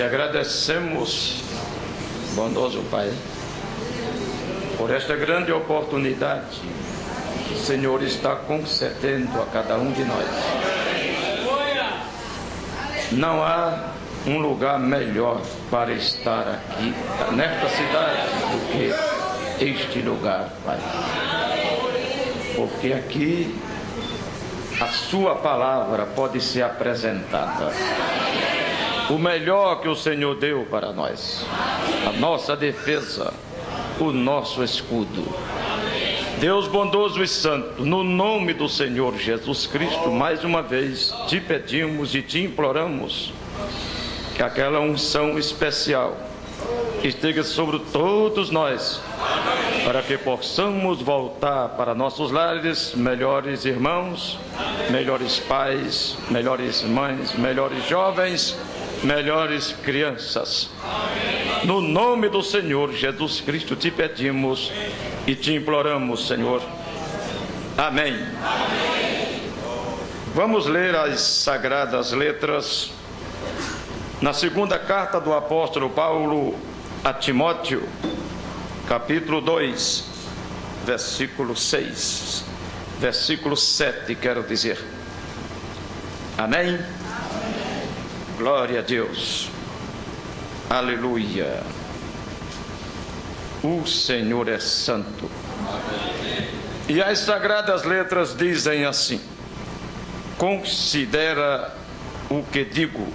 agradecemos, bondoso Pai, por esta grande oportunidade que o Senhor está concedendo a cada um de nós. Não há um lugar melhor para estar aqui, nesta cidade, do que este lugar, Pai. Porque aqui a Sua palavra pode ser apresentada. O melhor que o Senhor deu para nós, a nossa defesa, o nosso escudo. Deus bondoso e santo, no nome do Senhor Jesus Cristo, mais uma vez te pedimos e te imploramos que aquela unção especial esteja sobre todos nós, para que possamos voltar para nossos lares melhores irmãos, melhores pais, melhores mães, melhores jovens, melhores crianças. No nome do Senhor Jesus Cristo te pedimos e te imploramos, Senhor. Amém. Vamos ler as sagradas letras na segunda carta do apóstolo Paulo a Timóteo, capítulo 2, versículo 6, versículo 7, quero dizer. Amém? Glória a Deus. Aleluia. O Senhor é santo. E as sagradas letras dizem assim: considera o que digo,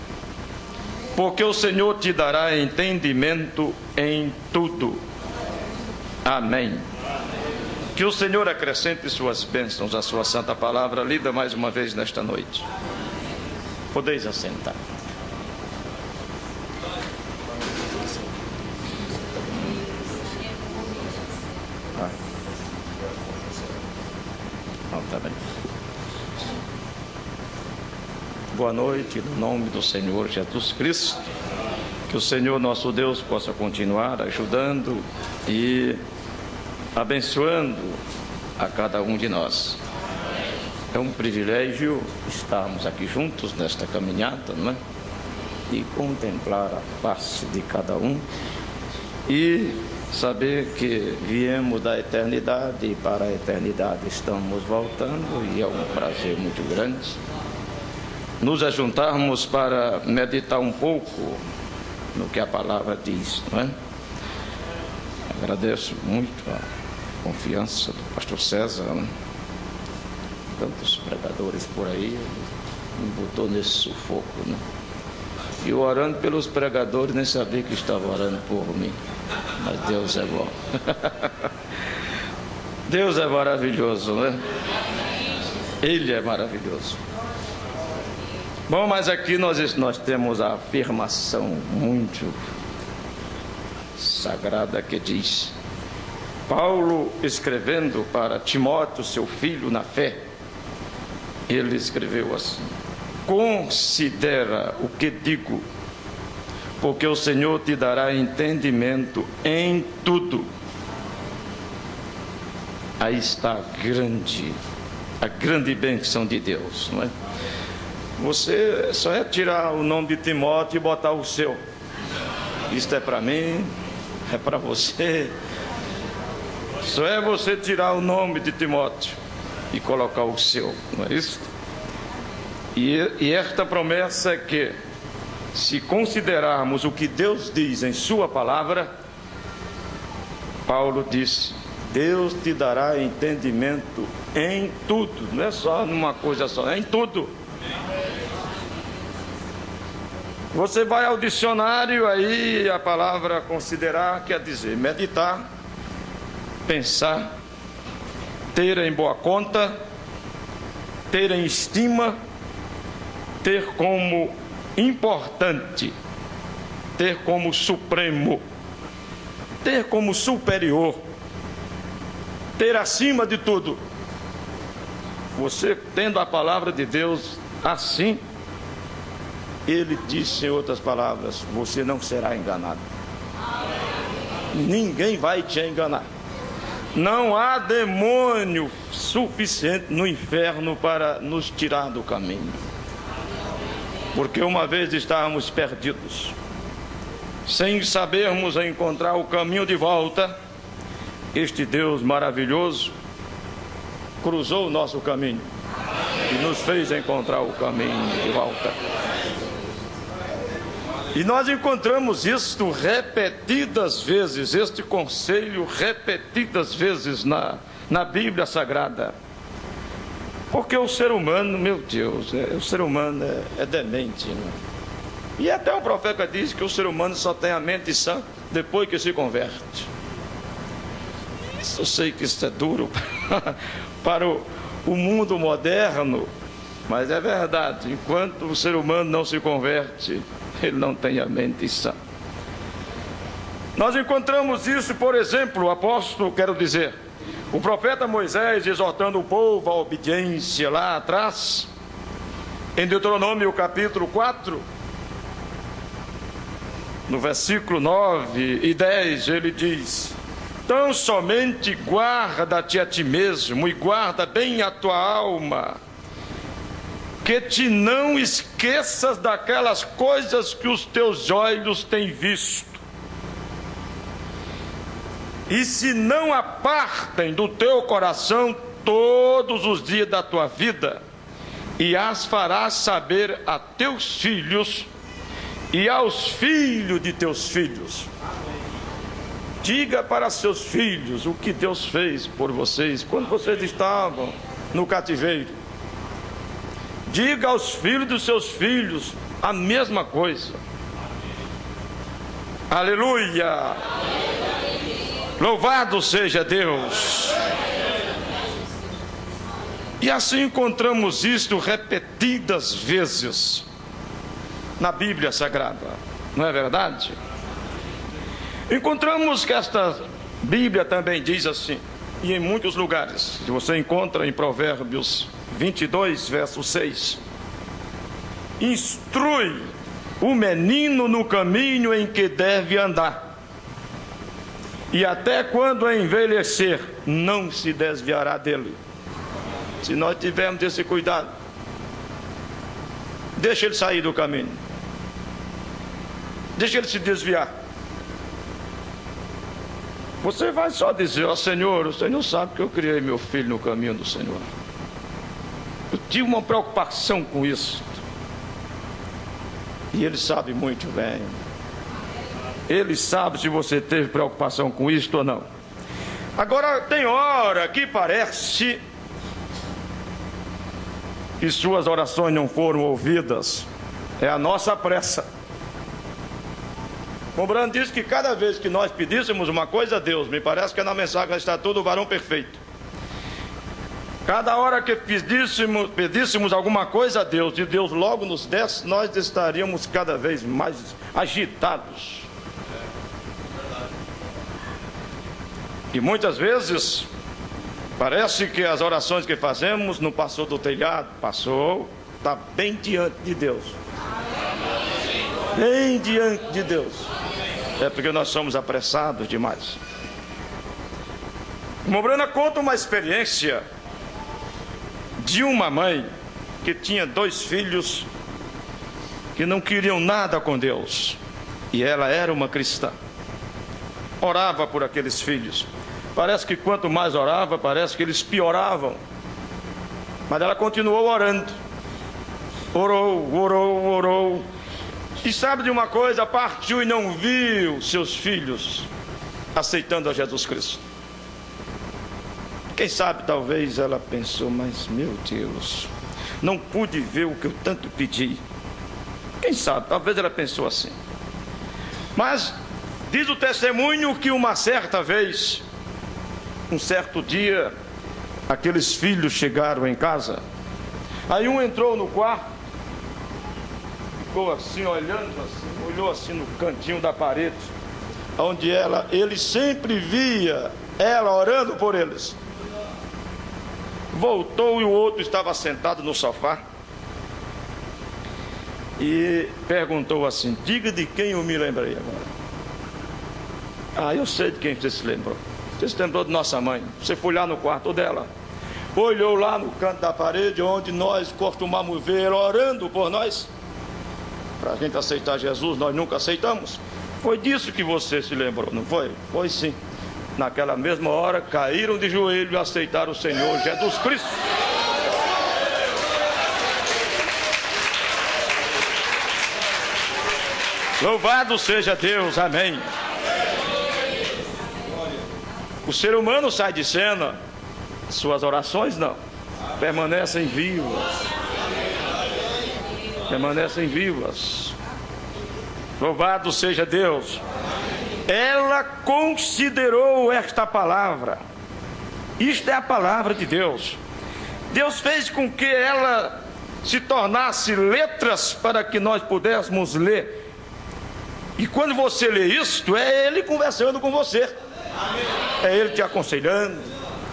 porque o Senhor te dará entendimento em tudo. Amém. Que o Senhor acrescente suas bênçãos à sua santa palavra, lida mais uma vez nesta noite. Podeis assentar. Tá bem. Boa noite, no nome do Senhor Jesus Cristo. Que o Senhor nosso Deus possa continuar ajudando e abençoando a cada um de nós. É um privilégio estarmos aqui juntos nesta caminhada, não é? E contemplar a face de cada um e saber que viemos da eternidade e para a eternidade estamos voltando, e é um prazer muito grande nos ajuntarmos para meditar um pouco no que a palavra diz, não é? Agradeço muito a confiança do pastor César, né? Tantos pregadores por aí, me botou nesse sufoco, né? E eu orando pelos pregadores, nem sabia que estava orando por mim. Mas Deus é bom. Deus é maravilhoso, né? Ele é maravilhoso. Bom, mas aqui nós temos a afirmação muito sagrada que diz: Paulo escrevendo para Timóteo, seu filho na fé, ele escreveu assim: considera o que digo, porque o Senhor te dará entendimento em tudo. Aí está a grande bênção de Deus, não é? Você só é tirar o nome de Timóteo e botar o seu. Isto é para mim, é para você. Só é você tirar o nome de Timóteo e colocar o seu, não é isso? E esta promessa é que, se considerarmos o que Deus diz em sua palavra, Paulo disse: Deus te dará entendimento em tudo. Não é só numa coisa só, é em tudo. Você vai ao dicionário, aí a palavra considerar quer dizer meditar, pensar, ter em boa conta, ter em estima, ter como importante, ter como supremo, ter como superior, ter acima de tudo. Você tendo a palavra de Deus assim, ele disse em outras palavras: você não será enganado. Ninguém vai te enganar. Não há demônio suficiente no inferno para nos tirar do caminho. Porque uma vez estávamos perdidos, sem sabermos encontrar o caminho de volta, este Deus maravilhoso cruzou o nosso caminho e nos fez encontrar o caminho de volta. E nós encontramos isto repetidas vezes, este conselho repetidas vezes na Bíblia Sagrada. Porque o ser humano, meu Deus, o ser humano é demente, né? E até o profeta diz que o ser humano só tem a mente sã depois que se converte. Eu sei que isso é duro para o mundo moderno, mas é verdade. Enquanto o ser humano não se converte, ele não tem a mente sã. Nós encontramos isso, por exemplo, o apóstolo, quero dizer, o profeta Moisés exortando o povo à obediência lá atrás, em Deuteronômio capítulo 4, no versículo 9 e 10, ele diz: tão somente guarda-te a ti mesmo e guarda bem a tua alma, que te não esqueças daquelas coisas que os teus olhos têm visto, e se não apartem do teu coração todos os dias da tua vida, e as farás saber a teus filhos e aos filhos de teus filhos. Diga para seus filhos o que Deus fez por vocês quando vocês estavam no cativeiro. Diga aos filhos dos seus filhos a mesma coisa. Aleluia! Louvado seja Deus! E assim encontramos isto repetidas vezes na Bíblia Sagrada, não é verdade? Encontramos que esta Bíblia também diz assim, e em muitos lugares, que você encontra em Provérbios 22, verso 6: instrui o menino no caminho em que deve andar, e até quando envelhecer, não se desviará dele. Se nós tivermos esse cuidado, deixa ele sair do caminho, deixa ele se desviar. Você vai só dizer: ó Senhor, o Senhor sabe que eu criei meu filho no caminho do Senhor. Eu tive uma preocupação com isso. E Ele sabe muito bem. Ele sabe se você teve preocupação com isso ou não. Agora, tem hora que parece que suas orações não foram ouvidas. É a nossa pressa. O Brando disse que cada vez que nós pedíssemos uma coisa a Deus, me parece que na mensagem está tudo o varão perfeito. Cada hora que pedíssemos alguma coisa a Deus, e Deus logo nos desse, nós estaríamos cada vez mais agitados. E muitas vezes parece que as orações que fazemos não passou do telhado, passou, está bem diante de Deus. Bem diante de Deus. É porque nós somos apressados demais. Mobrana conta uma experiência de uma mãe que tinha 2 filhos que não queriam nada com Deus, e ela era uma cristã. Orava por aqueles filhos. Parece que quanto mais orava, parece que eles pioravam. Mas ela continuou orando. Orou. E sabe de uma coisa? Partiu e não viu seus filhos aceitando a Jesus Cristo. Quem sabe, talvez ela pensou: mas meu Deus, não pude ver o que eu tanto pedi. Quem sabe, talvez ela pensou assim. Mas diz o testemunho que uma certa vez, um certo dia, aqueles filhos chegaram em casa. Aí um entrou no quarto, ficou assim, olhou assim no cantinho da parede, onde ele sempre via ela orando por eles. Voltou e o outro estava sentado no sofá e perguntou assim: diga de quem eu me lembrei agora. Eu sei de quem você se lembrou. Você se lembrou de nossa mãe. Você foi lá no quarto dela, olhou lá no canto da parede onde nós costumamos ver ela orando por nós. para a gente aceitar Jesus, nós nunca aceitamos. Foi disso que você se lembrou, não foi? Foi sim. Naquela mesma hora, caíram de joelho e aceitaram o Senhor Jesus Cristo. Louvado seja Deus, amém. O ser humano sai de cena, suas orações não, permanecem vivas. Permanecem vivas. Louvado seja Deus. Ela considerou esta palavra. Isto é a palavra de Deus. Deus fez com que ela se tornasse letras para que nós pudéssemos ler. E quando você lê isto, é Ele conversando com você. É Ele te aconselhando,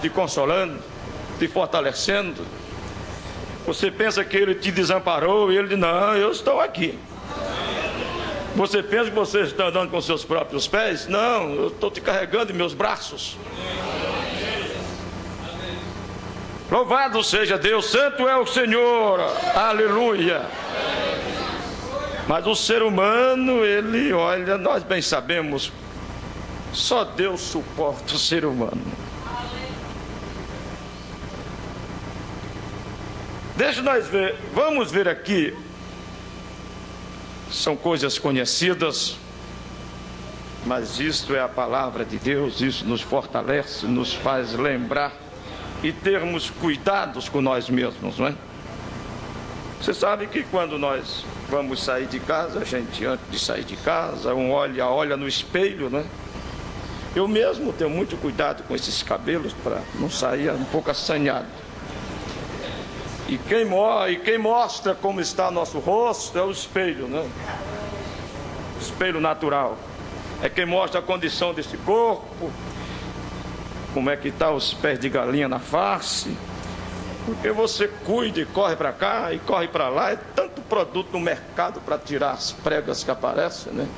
te consolando, te fortalecendo. Você pensa que Ele te desamparou e Ele diz, não, eu estou aqui. Você pensa que você está andando com seus próprios pés? Não, eu estou te carregando em meus braços. Louvado seja Deus, santo é o Senhor, aleluia. Mas o ser humano, ele, olha, nós bem sabemos, só Deus suporta o ser humano. Deixa nós ver, vamos ver aqui. São coisas conhecidas, mas isto é a palavra de Deus, isso nos fortalece, nos faz lembrar e termos cuidados com nós mesmos, não é? Você sabe que quando nós vamos sair de casa, a gente antes de sair de casa, olha no espelho, né? Eu mesmo tenho muito cuidado com esses cabelos para não sair um pouco assanhado. E quem mostra como está nosso rosto é o espelho, né? O espelho natural. É quem mostra a condição desse corpo, como é que está os pés de galinha na face. Porque você cuida e corre para cá e corre para lá. É tanto produto no mercado para tirar as pregas que aparecem, né?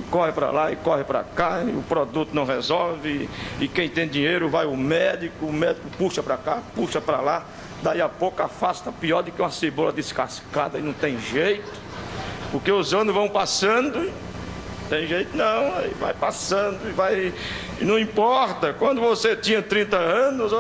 Corre para lá e corre para cá e o produto não resolve. E quem tem dinheiro vai o médico puxa para cá, puxa para lá. Daí a pouco a face está pior do que uma cebola descascada e não tem jeito. Porque os anos vão passando, não tem jeito não, aí vai passando e vai. E não importa, quando você tinha 30 anos,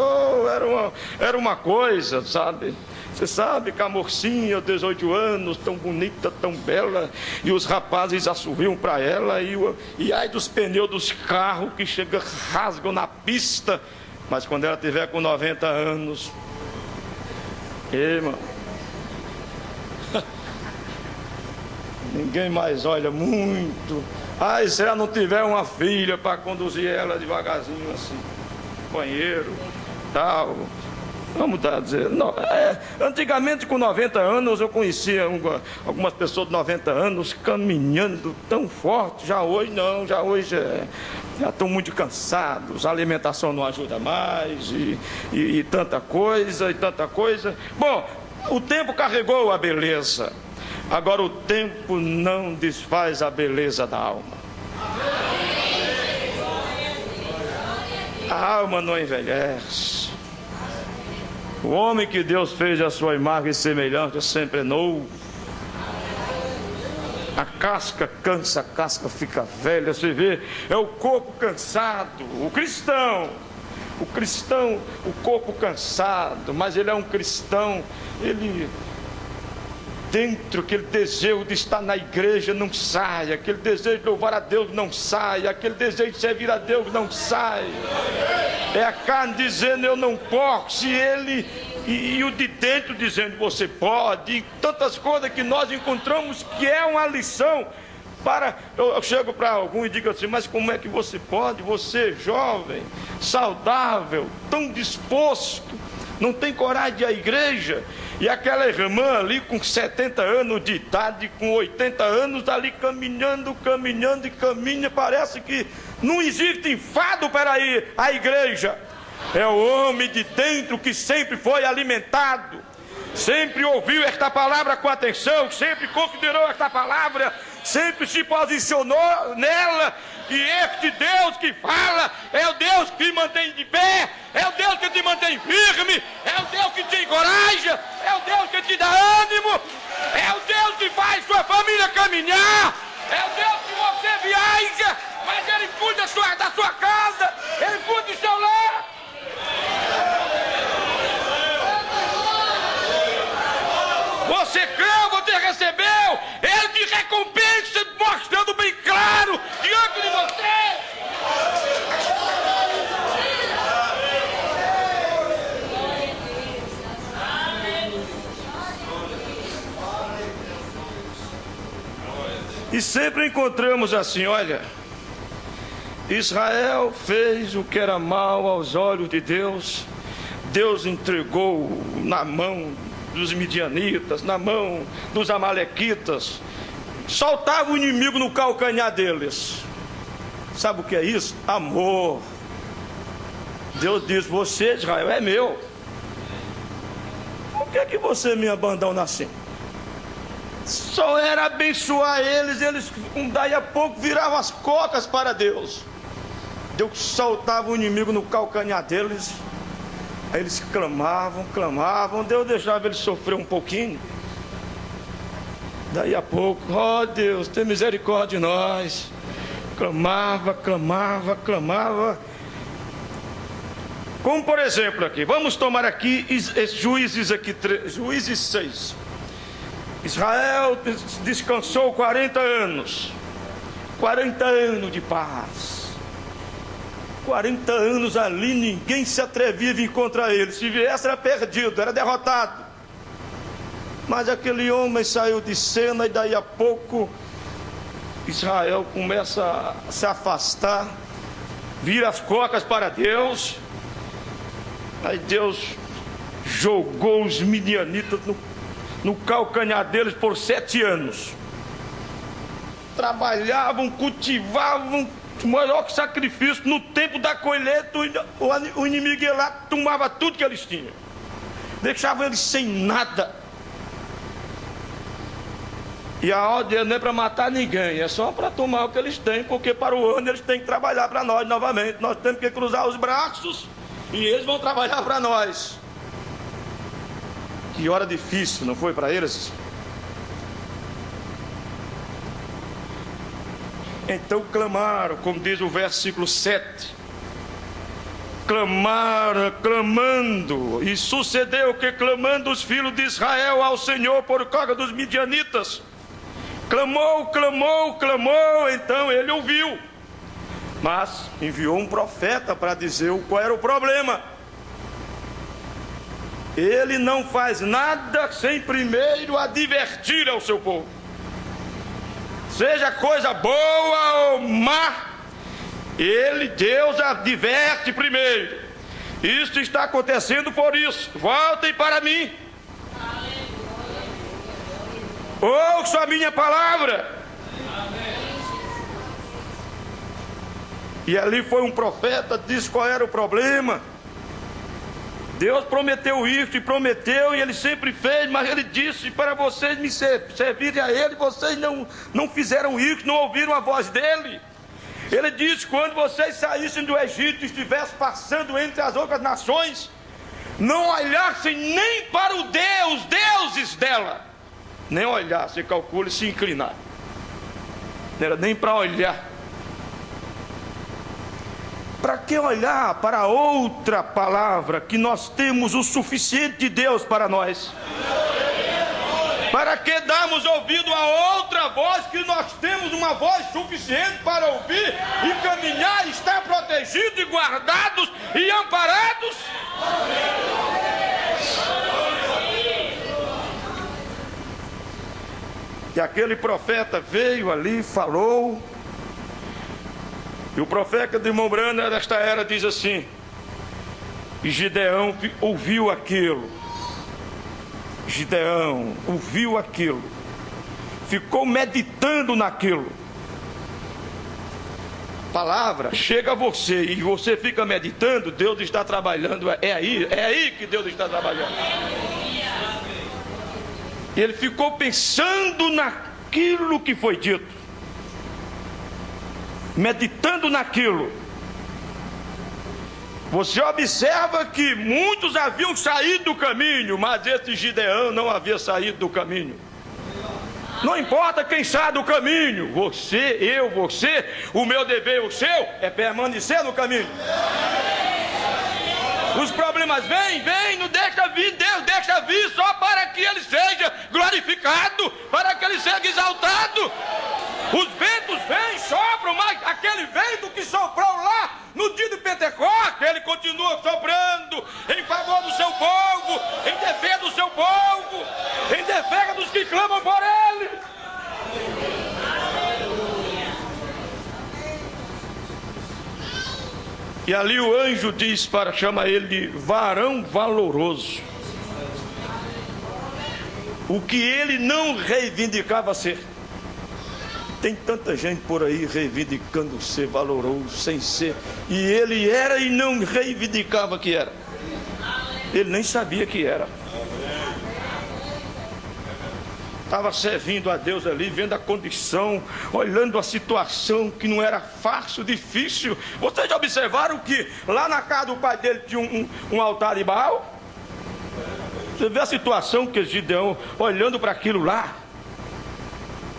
era uma coisa, sabe? Você sabe que a mocinha, 18 anos, tão bonita, tão bela, e os rapazes assoviam para ela, e ai dos pneus dos carros que chegam, rasgam na pista. Mas quando ela tiver com 90 anos, irmão, ninguém mais olha muito. Ai, se ela não tiver uma filha para conduzir ela devagarzinho assim, banheiro, tal. Vamos dizer, não, antigamente com 90 anos eu conhecia algumas pessoas de 90 anos caminhando tão forte. Já hoje não, já estão muito cansados, a alimentação não ajuda mais e tanta coisa. Bom, o tempo carregou a beleza, agora o tempo não desfaz a beleza da alma. A alma não envelhece. O homem que Deus fez a sua imagem e semelhança sempre é novo. A casca cansa, a casca fica velha. Você vê, é o corpo cansado. O cristão, o corpo cansado, mas ele é um cristão. Ele dentro, aquele desejo de estar na igreja não sai, aquele desejo de louvar a Deus não sai, aquele desejo de servir a Deus não sai. É a carne dizendo eu não posso, e o de dentro dizendo você pode, e tantas coisas que nós encontramos que é uma lição para. Eu chego para algum e digo assim, mas como é que você pode, você jovem, saudável, tão disposto, não tem coragem de ir à igreja? E aquela irmã ali com 70 anos de idade, com 80 anos, ali caminhando e caminha, parece que não existe enfado para ir à igreja. É o homem de dentro que sempre foi alimentado, sempre ouviu esta palavra com atenção, sempre considerou esta palavra, sempre se posicionou nela E este Deus que fala é o Deus que te mantém de pé, é o Deus que te mantém firme, é o Deus que te encoraja, é o Deus que te dá ânimo, é o Deus que faz sua família caminhar, é o Deus que você viaja, mas Ele cuida da sua casa, Ele cuida do seu lar. Você creu, você recebeu, Ele te recompensa, mostrando bem claro diante de você. E sempre encontramos assim, olha, Israel fez o que era mal aos olhos de Deus, Deus entregou na mão dos midianitas, na mão dos amalequitas, soltava o inimigo no calcanhar deles. Sabe o que é isso? Amor. Deus diz, você, Israel, é meu. Por que você me abandona assim? Só era abençoar eles daí a pouco viravam as costas para Deus. Deus soltava o inimigo no calcanhar deles. Aí eles clamavam, Deus deixava eles sofrer um pouquinho. Daí a pouco, ó Deus, tem misericórdia de nós. Clamava. Como por exemplo aqui, vamos tomar aqui Juízes 6. Israel descansou 40 anos. 40 anos de paz. 40 anos ali, ninguém se atrevia a vir contra ele. Se viesse era perdido, era derrotado. Mas aquele homem saiu de cena e daí a pouco Israel começa a se afastar, vira as costas para Deus. Aí Deus jogou os midianitas no calcanhar deles por 7 anos. Trabalhavam, cultivavam, maior que sacrifício. No tempo da colheita, o inimigo ia lá, tomava tudo que eles tinham, deixava eles sem nada. E a ordem não é para matar ninguém, é só para tomar o que eles têm, porque para o ano eles têm que trabalhar para nós novamente. Nós temos que cruzar os braços e eles vão trabalhar para nós. Que hora difícil, não foi para eles? Então clamaram, como diz o versículo 7. Clamaram, clamando. E sucedeu que clamando os filhos de Israel ao Senhor por causa dos midianitas. Clamou. Então ele ouviu. Mas enviou um profeta para dizer qual era o problema. Ele não faz nada sem primeiro advertir ao seu povo. Seja coisa boa ou má, Deus adverte primeiro. Isto está acontecendo por isso. Voltem para mim. Ouçam a minha palavra. E ali foi um profeta, disse qual era o problema. Deus prometeu isso e prometeu, e Ele sempre fez, mas Ele disse para vocês me servirem a Ele, vocês não fizeram isso, não ouviram a voz dEle. Ele disse, quando vocês saíssem do Egito e estivessem passando entre as outras nações, não olhassem nem para os deuses dela, nem olhassem, calcule, se inclinar. Não era nem para olhar. Para que olhar para outra palavra que nós temos o suficiente de Deus para nós? Para que darmos ouvido a outra voz que nós temos uma voz suficiente para ouvir e caminhar, estar protegidos e guardados e amparados? E aquele profeta veio ali, falou. E o profeta de irmão Branham desta era diz assim: e Gideão ouviu aquilo. Gideão ouviu aquilo, ficou meditando naquilo. Palavra chega a você e você fica meditando, Deus está trabalhando. É aí que Deus está trabalhando. E ele ficou pensando naquilo que foi dito. meditando naquilo, você observa que muitos haviam saído do caminho, mas esse Gideão não havia saído do caminho. Não importa quem sai do caminho, você, eu, você, o meu dever, o seu, é permanecer no caminho. Os problemas vêm, não deixa vir, Deus deixa vir só para que Ele seja glorificado, para que Ele seja exaltado. Os ventos vêm, sopram, mas aquele vento que soprou lá no dia de Pentecostes, ele continua soprando em favor do seu povo, em defesa do seu povo, em defesa dos que clamam por Ele. E ali o anjo diz para chamar ele de varão valoroso. O que ele não reivindicava ser. Tem tanta gente por aí reivindicando ser valoroso, sem ser. E ele era e não reivindicava que era. Ele nem sabia que era. Estava servindo a Deus ali, vendo a condição, olhando a situação que não era fácil, difícil. Vocês já observaram que lá na casa do pai dele tinha um altar de Baal? Você vê a situação que Gideão olhando para aquilo lá.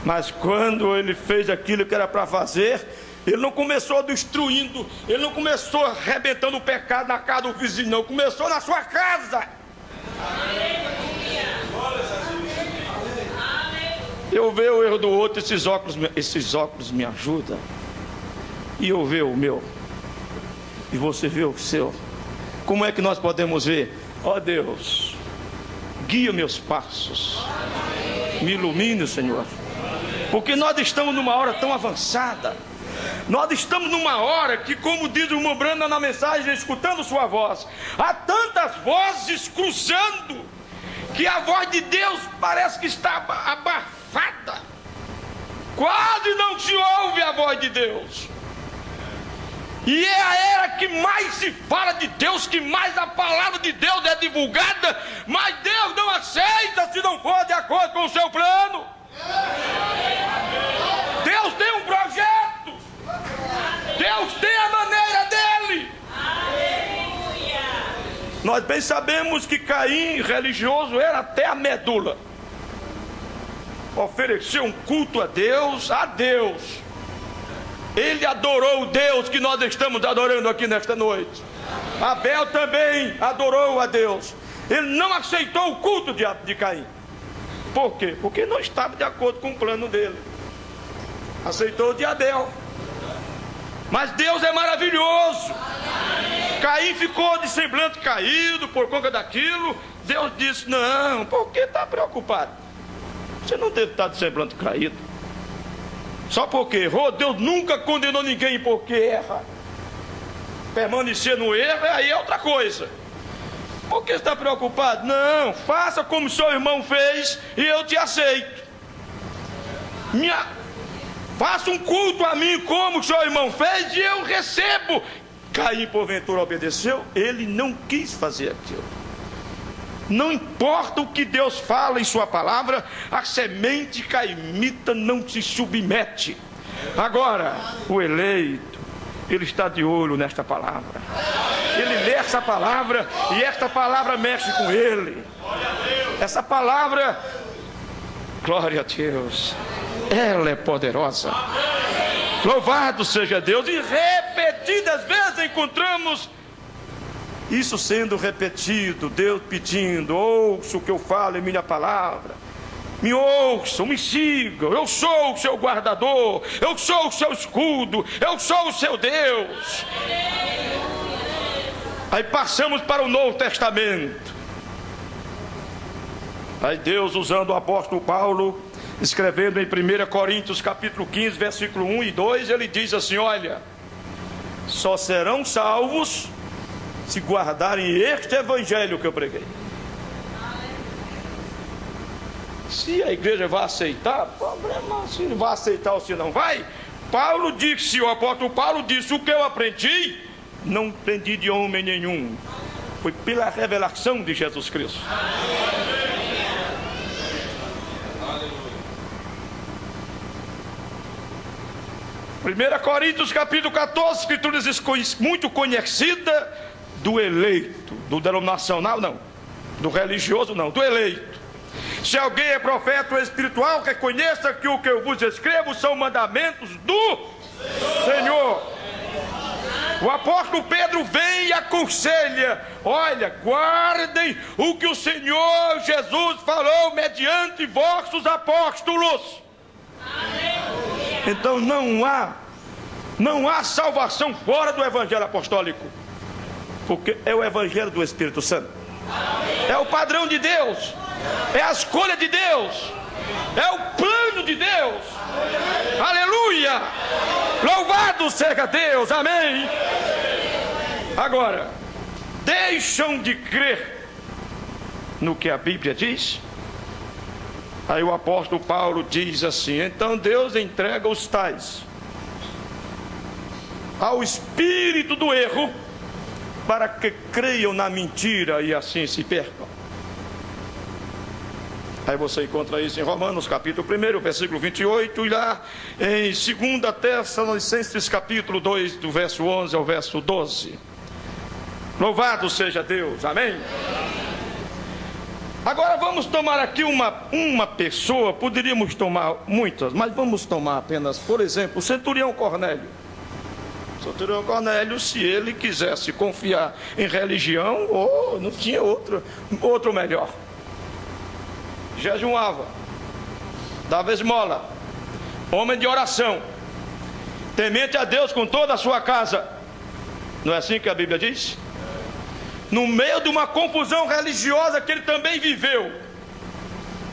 Mas quando ele fez aquilo que era para fazer, ele não começou destruindo, ele não começou arrebentando o pecado na casa do vizinho, não, começou na sua casa. Eu vejo o erro do outro, esses óculos me ajudam. E eu vejo o meu. E você vê o seu. Como é que nós podemos ver? Ó Deus, guia meus passos. Me ilumine, Senhor. Porque nós estamos numa hora tão avançada. Nós estamos numa hora que, como diz o irmão Branda na mensagem, escutando sua voz, há tantas vozes cruzando, que a voz de Deus parece que está abafada. Quase não se ouve a voz de Deus. E é a era que mais se fala de Deus, que mais a palavra de Deus é divulgada, mas Deus não aceita se não for de acordo com o seu plano. Deus tem um projeto, Deus tem a maneira dele. Nós bem sabemos que Caim, religioso, era até a medula. Ofereceu um culto a Deus, ele adorou o Deus que nós estamos adorando aqui nesta noite. Abel também adorou a Deus. Ele não aceitou o culto de Caim. Por quê? Porque não estava de acordo com o plano dele. Aceitou o de Abel. Mas Deus é maravilhoso. Caim ficou de semblante caído por conta daquilo. Deus disse: não, por que está preocupado? Você não deve estar de semblante caído. Só porque errou, Deus nunca condenou ninguém porque erra. Permanecer no erro aí é outra coisa. Por que está preocupado? Não, faça como seu irmão fez e eu te aceito. Faça um culto a mim como seu irmão fez e eu recebo. Caim porventura obedeceu? Ele não quis fazer aquilo. Não importa o que Deus fala em sua palavra, a semente caimita não se submete. Agora, o eleito, ele está de olho nesta palavra. Ele lê essa palavra e esta palavra mexe com ele. Essa palavra, glória a Deus, ela é poderosa. Louvado seja Deus. E repetidas vezes encontramos isso sendo repetido, Deus pedindo: ouça o que eu falo em minha palavra, me ouçam, me sigam, eu sou o seu guardador, eu sou o seu escudo, eu sou o seu Deus. Aí passamos para o Novo Testamento. Aí Deus, usando o apóstolo Paulo, escrevendo em 1 Coríntios capítulo 15, versículo 1 e 2, ele diz assim: olha, só serão salvos se guardarem este evangelho que eu preguei. Se a igreja vai aceitar, problema se vai aceitar ou se não vai. Paulo disse, o apóstolo Paulo disse: o que eu aprendi, não aprendi de homem nenhum, foi pela revelação de Jesus Cristo. 1 Coríntios capítulo 14, escritura diz, muito conhecida do eleito, do denominacional não, do religioso não, do eleito. Se alguém é profeta ou espiritual, reconheça que o que eu vos escrevo são mandamentos do Senhor. O apóstolo Pedro vem e aconselha: olha, guardem o que o Senhor Jesus falou mediante vossos apóstolos. Então não há salvação fora do evangelho apostólico, porque é o evangelho do Espírito Santo, é o padrão de Deus, é a escolha de Deus, é o plano de Deus. Aleluia! Louvado seja Deus, amém. Agora, deixam de crer no que a Bíblia diz. Aí o apóstolo Paulo diz assim: então Deus entrega os tais ao espírito do erro, para que creiam na mentira e assim se percam. Aí você encontra isso em Romanos capítulo 1, versículo 28, e lá em 2 Tessalonicenses capítulo 2, do verso 11 ao verso 12. Louvado seja Deus, amém? Agora vamos tomar aqui uma pessoa, poderíamos tomar muitas, mas vamos tomar apenas, por exemplo, o centurião Cornélio. O centurião Cornélio, se ele quisesse confiar em religião, não tinha outro melhor. Jejuava, dava esmola, homem de oração, temente a Deus com toda a sua casa. Não é assim que a Bíblia diz? No meio de uma confusão religiosa que ele também viveu,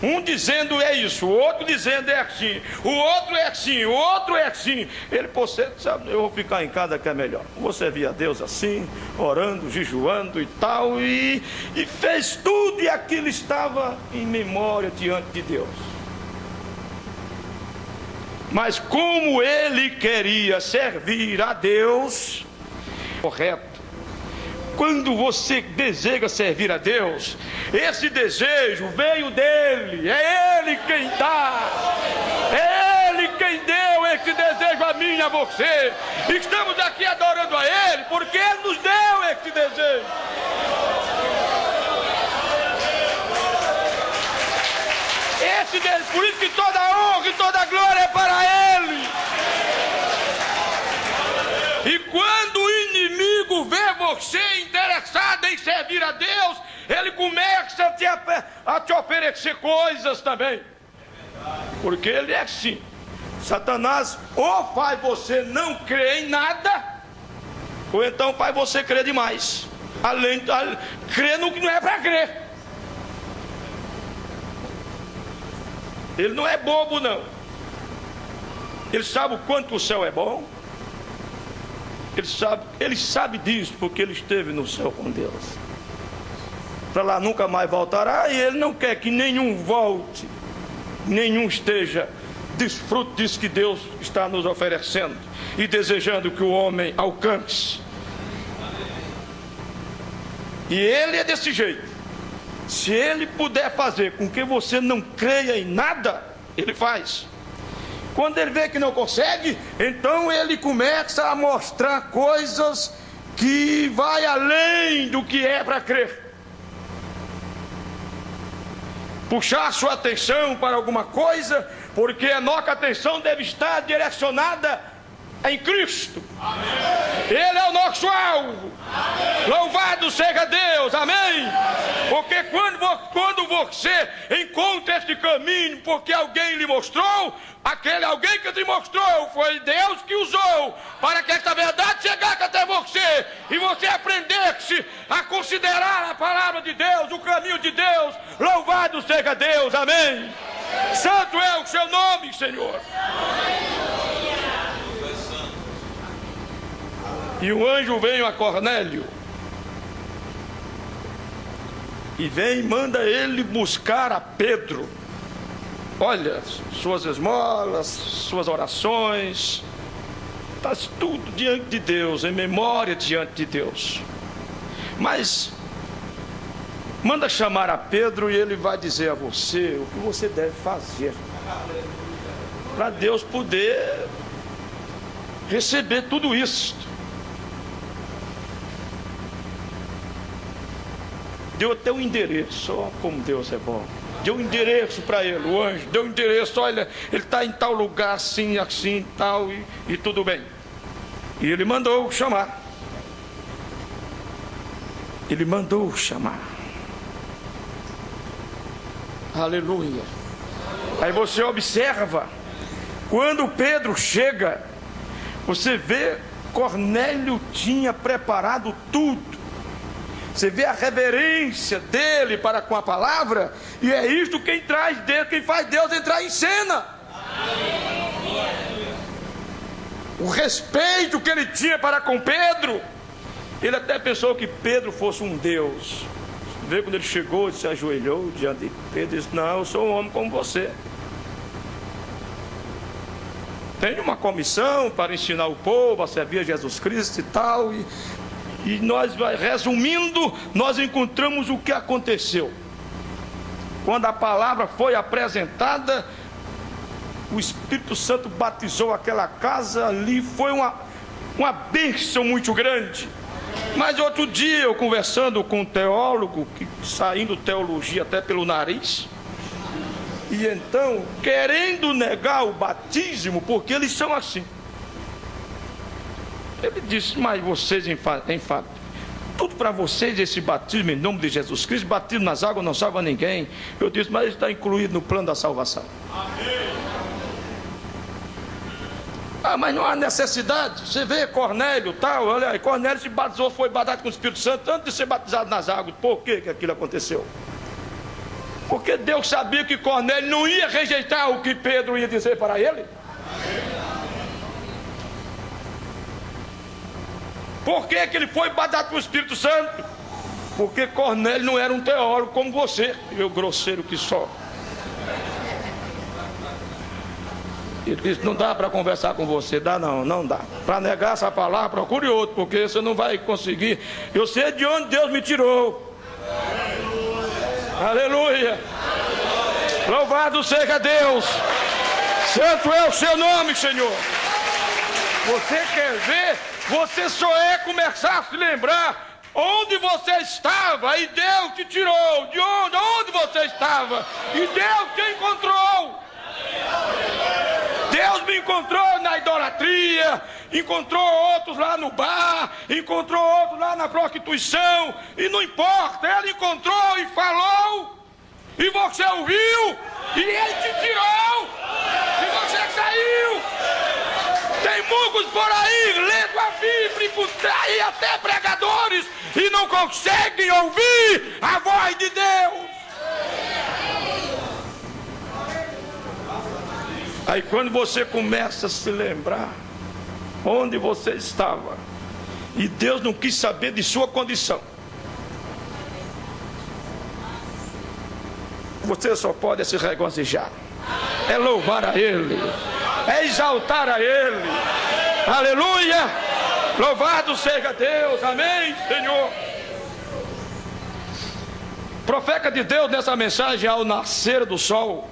um dizendo é isso, o outro dizendo é assim, o outro é assim, o outro é assim. Ele, você sabe, eu vou ficar em casa que é melhor. Você via Deus assim, orando, jejuando e tal, e fez tudo, e aquilo estava em memória diante de Deus. Mas como ele queria servir a Deus, correto. Quando você deseja servir a Deus, esse desejo veio dele, é ele quem dá, é ele quem deu esse desejo a mim e a você. Estamos aqui adorando a ele, porque ele nos deu esse desejo. Por isso que toda a honra e toda a glória é para ele. E quando o inimigo vê você interessado em servir a Deus, ele começa a te oferecer coisas também. Porque ele é assim. Satanás ou faz você não crer em nada, ou então faz você crer demais. Crer no que não é para crer. Ele não é bobo, não. Ele sabe o quanto o céu é bom. Ele sabe disso, porque ele esteve no céu com Deus. Para lá nunca mais voltará, e ele não quer que nenhum volte, nenhum esteja. Desfrute disso que Deus está nos oferecendo e desejando que o homem alcance. E ele é desse jeito. Se ele puder fazer com que você não creia em nada, ele faz. Quando ele vê que não consegue, então ele começa a mostrar coisas que vai além do que é para crer. Puxar sua atenção para alguma coisa, porque a nossa atenção deve estar direcionada em Cristo. Amém. Ele é o nosso alvo. Amém. Louvado seja Deus, amém? Porque quando você encontra este caminho, porque alguém lhe mostrou, aquele alguém que te mostrou foi Deus que usou para que esta verdade chegasse até você, e você aprendesse a considerar a palavra de Deus, o caminho de Deus. Louvado seja Deus, amém? Santo é o seu nome, Senhor. E o anjo veio a Cornélio e vem e manda ele buscar a Pedro. Olha, suas esmolas, suas orações, está tudo diante de Deus, em memória diante de Deus. Mas manda chamar a Pedro e ele vai dizer a você o que você deve fazer para Deus poder receber tudo isso. Deu até o endereço. Ó, como Deus é bom. Deu o endereço para ele, o anjo. Deu o endereço, olha, ele está em tal lugar, assim, assim, tal, e tudo bem. E ele mandou chamar. Ele mandou chamar. Aleluia. Aí você observa, quando Pedro chega, você vê, Cornélio tinha preparado tudo. Você vê a reverência dele para com a palavra, e é isto quem traz Deus, quem faz Deus entrar em cena. O respeito que ele tinha para com Pedro, ele até pensou que Pedro fosse um Deus. Você vê quando ele chegou, ele se ajoelhou diante de Pedro e disse: não, eu sou um homem como você. Tenho uma comissão para ensinar o povo a servir a Jesus Cristo e tal, e nós, resumindo, nós encontramos o que aconteceu. Quando a palavra foi apresentada, o Espírito Santo batizou aquela casa ali, foi uma bênção muito grande. Mas outro dia, eu conversando com um teólogo, saindo teologia até pelo nariz, e então, querendo negar o batismo, porque eles são assim. Ele disse: mas vocês, em fato, tudo para vocês esse batismo em nome de Jesus Cristo, batismo nas águas não salva ninguém. Eu disse: mas ele está incluído no plano da salvação. Amém. Ah, mas não há necessidade. Você vê Cornélio tal, olha aí, Cornélio se batizou, foi batizado com o Espírito Santo antes de ser batizado nas águas. Por que aquilo aconteceu? Porque Deus sabia que Cornélio não ia rejeitar o que Pedro ia dizer para ele. Por que ele foi batizado com o Espírito Santo? Porque Cornélio não era um teólogo como você, eu grosseiro que só. Ele disse: não dá para conversar com você. Dá não, não dá. Para negar essa palavra, procure outro, porque você não vai conseguir. Eu sei de onde Deus me tirou. Aleluia. Louvado seja Deus. Santo é o seu nome, Senhor. Você quer ver? Você só é começar a se lembrar onde você estava e Deus te tirou. De onde você estava e Deus te encontrou. Deus me encontrou na idolatria, encontrou outros lá no bar, encontrou outros lá na prostituição, e não importa, Ele encontrou e falou, e você ouviu, e Ele te tirou, e você saiu. Tem muitos por aí lendo a Bíblia e até pregadores, e não conseguem ouvir a voz de Deus. Aí quando você começa a se lembrar onde você estava, e Deus não quis saber de sua condição, você só pode se regozijar, é louvar a Ele, é exaltar a Ele. Aleluia, louvado seja Deus, amém, Senhor. Profeta de Deus nessa mensagem ao nascer do sol,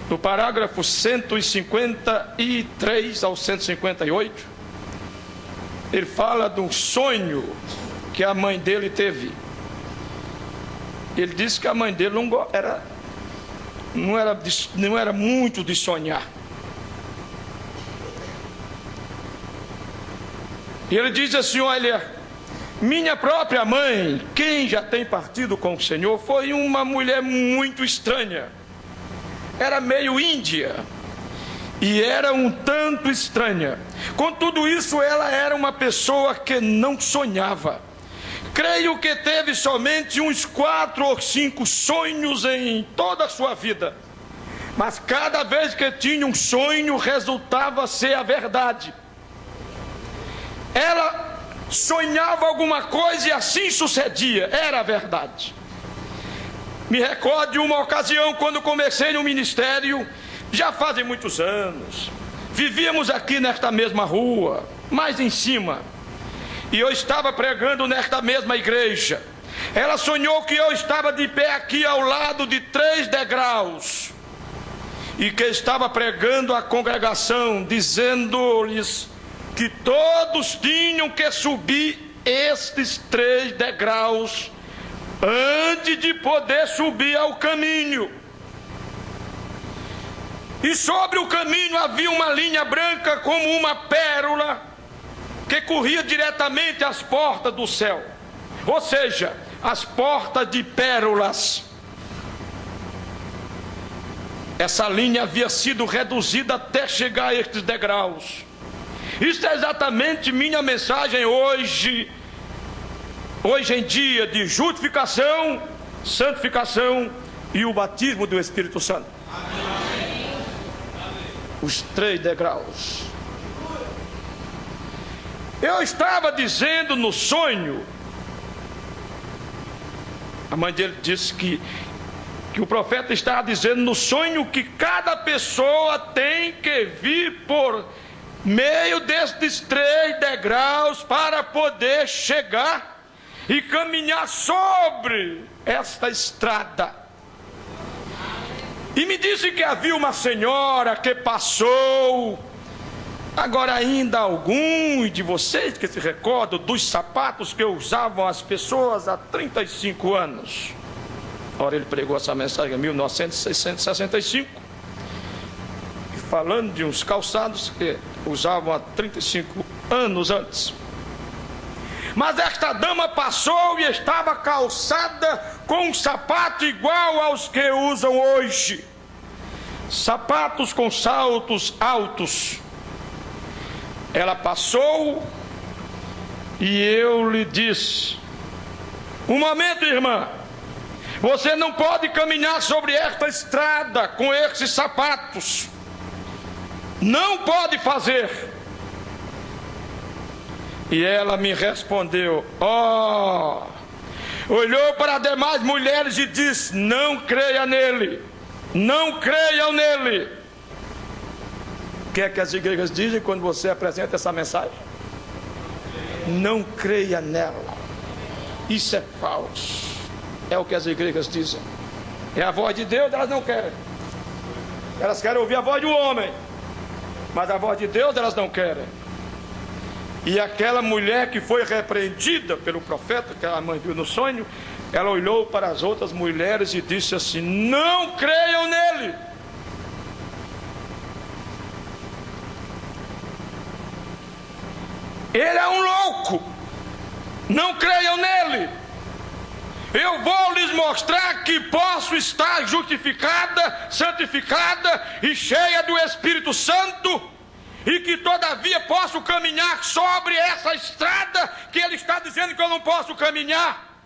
no parágrafo 153 ao 158, ele fala de um sonho que a mãe dele teve. Ele disse que a mãe dele não era muito de sonhar. E ele diz assim: olha, minha própria mãe, quem já tem partido com o Senhor, foi uma mulher muito estranha. Era meio índia e era um tanto estranha. Com tudo isso, ela era uma pessoa que não sonhava. Creio que teve somente uns 4 ou 5 sonhos em toda a sua vida, mas cada vez que tinha um sonho, resultava ser a verdade. Ela sonhava alguma coisa e assim sucedia, era a verdade. Me recordo de uma ocasião quando comecei no ministério, já fazem muitos anos. Vivíamos aqui nesta mesma rua, mais em cima, e eu estava pregando nesta mesma igreja. Ela sonhou que eu estava de pé aqui ao lado de 3 degraus, e que estava pregando à congregação, dizendo-lhes que todos tinham que subir estes 3 degraus antes de poder subir ao caminho. E sobre o caminho havia uma linha branca como uma pérola que corria diretamente às portas do céu, ou seja, as portas de pérolas. Essa linha havia sido reduzida até chegar a estes degraus. Isso é exatamente minha mensagem hoje em dia de justificação, santificação e o batismo do Espírito Santo. Os 3 degraus. Eu estava dizendo no sonho, a mãe dele disse que o profeta estava dizendo no sonho que cada pessoa tem que vir por meio destes 3 degraus para poder chegar e caminhar sobre esta estrada. E me disse que havia uma senhora que passou. Agora ainda alguns de vocês que se recordam dos sapatos que usavam as pessoas há 35 anos. Ora, ele pregou essa mensagem em 1965, falando de uns calçados que usavam há 35 anos antes. Mas esta dama passou e estava calçada com um sapato igual aos que usam hoje. Sapatos com saltos altos. Ela passou e eu lhe disse: um momento, irmã, você não pode caminhar sobre esta estrada com esses sapatos. Não pode fazer. E ela me respondeu: olhou para as demais mulheres e disse: não creia nele, não creiam nele. O que é que as igrejas dizem quando você apresenta essa mensagem? Não creia nela. Isso é falso. É o que as igrejas dizem. É a voz de Deus, elas não querem. Elas querem ouvir a voz do homem, mas a voz de Deus elas não querem. E aquela mulher que foi repreendida pelo profeta, que a mãe viu no sonho, ela olhou para as outras mulheres e disse assim: não creiam nele. Ele é um louco. Não creiam nele. Eu vou lhes mostrar que posso estar justificada, santificada e cheia do Espírito Santo, e que todavia posso caminhar sobre essa estrada que ele está dizendo que eu não posso caminhar.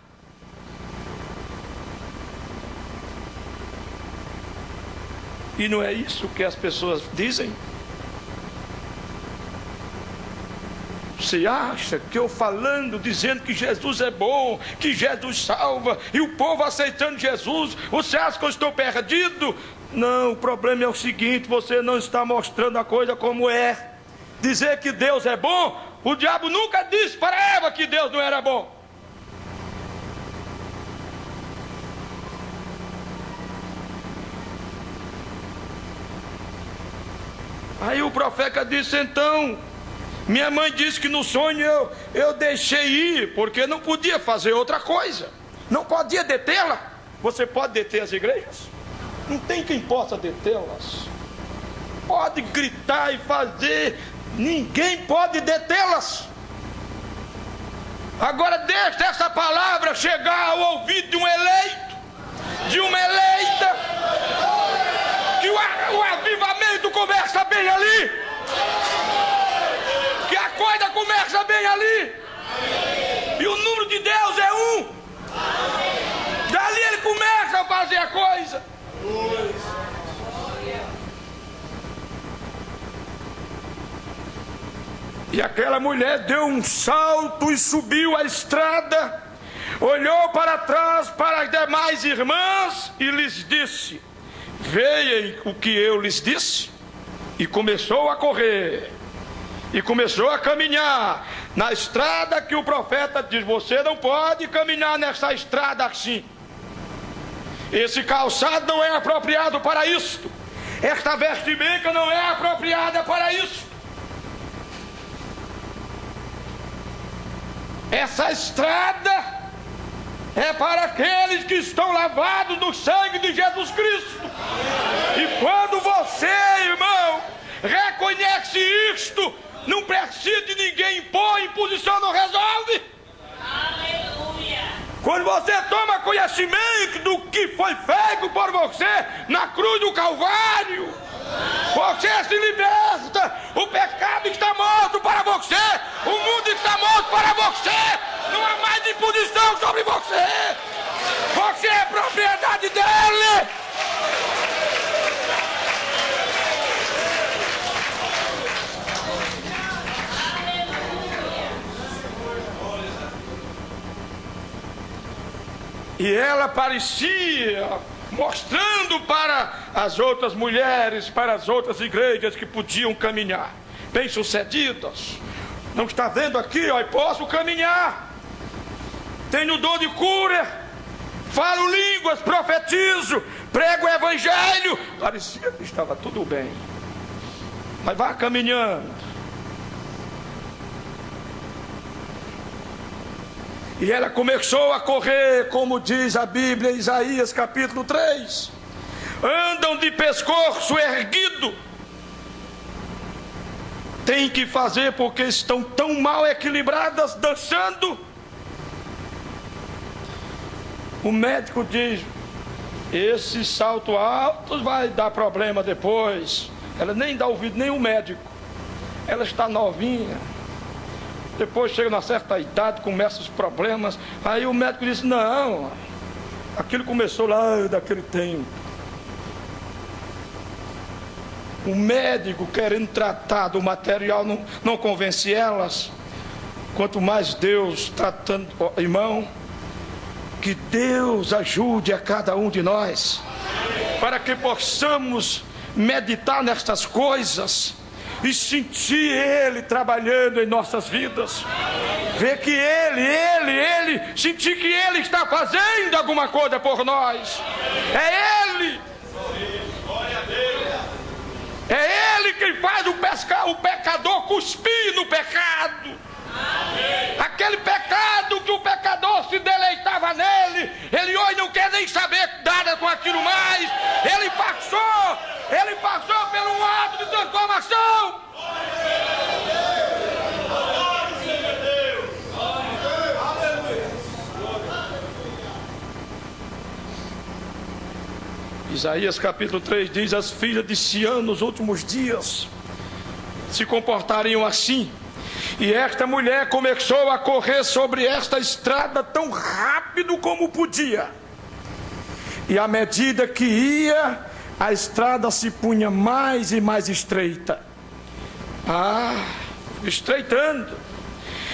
E não é isso que as pessoas dizem? Você acha que eu falando, dizendo que Jesus é bom, que Jesus salva, e o povo aceitando Jesus, você acha que eu estou perdido? Não, o problema é o seguinte: você não está mostrando a coisa como é. Dizer que Deus é bom, o diabo nunca disse para Eva que Deus não era bom. Aí o profeta disse: então, minha mãe disse que no sonho eu deixei ir, porque não podia fazer outra coisa, não podia detê-la. Você pode deter as igrejas? Não tem quem possa detê-las. Pode gritar e fazer, ninguém pode detê-las. Agora deixa essa palavra chegar ao ouvido de um eleito, de uma eleita, que o avivamento começa bem ali, que a coisa começa bem ali, e o número de Deus é 1. Dali ele começa a fazer a coisa. E aquela mulher deu um salto e subiu a estrada, olhou para trás para as demais irmãs e lhes disse: veem o que eu lhes disse? E começou a correr, e começou a caminhar na estrada que o profeta diz: você não pode caminhar nessa estrada assim. Esse calçado não é apropriado para isto. Esta vestimenta não é apropriada para isso. Essa estrada é para aqueles que estão lavados no sangue de Jesus Cristo. E quando você, irmão, reconhece isto, não precisa de ninguém impor, imposição não resolve. Aleluia. Quando você toma conhecimento do que foi feito por você na cruz do Calvário, você se liberta. O pecado está morto para você, o mundo está morto para você. Não há mais imposição sobre você. Você é propriedade dele. E ela parecia mostrando para as outras mulheres, para as outras igrejas que podiam caminhar bem-sucedidas. Não está vendo aqui, ó, eu posso caminhar. Tenho dom de cura, falo línguas, profetizo, prego o evangelho. Parecia que estava tudo bem. Mas vá caminhando. E ela começou a correr, como diz a Bíblia, Isaías capítulo 3. Andam de pescoço erguido. Tem que fazer porque estão tão mal equilibradas, dançando. O médico diz: esse salto alto vai dar problema depois. Ela nem dá ouvido nem o médico. Ela está novinha. Depois chega numa certa idade, começam os problemas. Aí o médico diz: não, aquilo começou lá daquele tempo. O médico querendo tratar do material não convence elas. Quanto mais Deus tratando, irmão, que Deus ajude a cada um de nós, para que possamos meditar nestas coisas e sentir Ele trabalhando em nossas vidas. Ver que Ele, sentir que Ele está fazendo alguma coisa por nós. É Ele. É Ele quem faz o pecador cuspir no pecado. Aquele pecado que o pecador se deleitava nele, ele hoje não quer nem saber nada com aquilo mais. Ele passou por um ato de transformação. Isaías capítulo 3 diz: as filhas de Sião nos últimos dias se comportariam assim. E esta mulher começou a correr sobre esta estrada tão rápido como podia. E à medida que ia, a estrada se punha mais e mais estreita. Estreitando.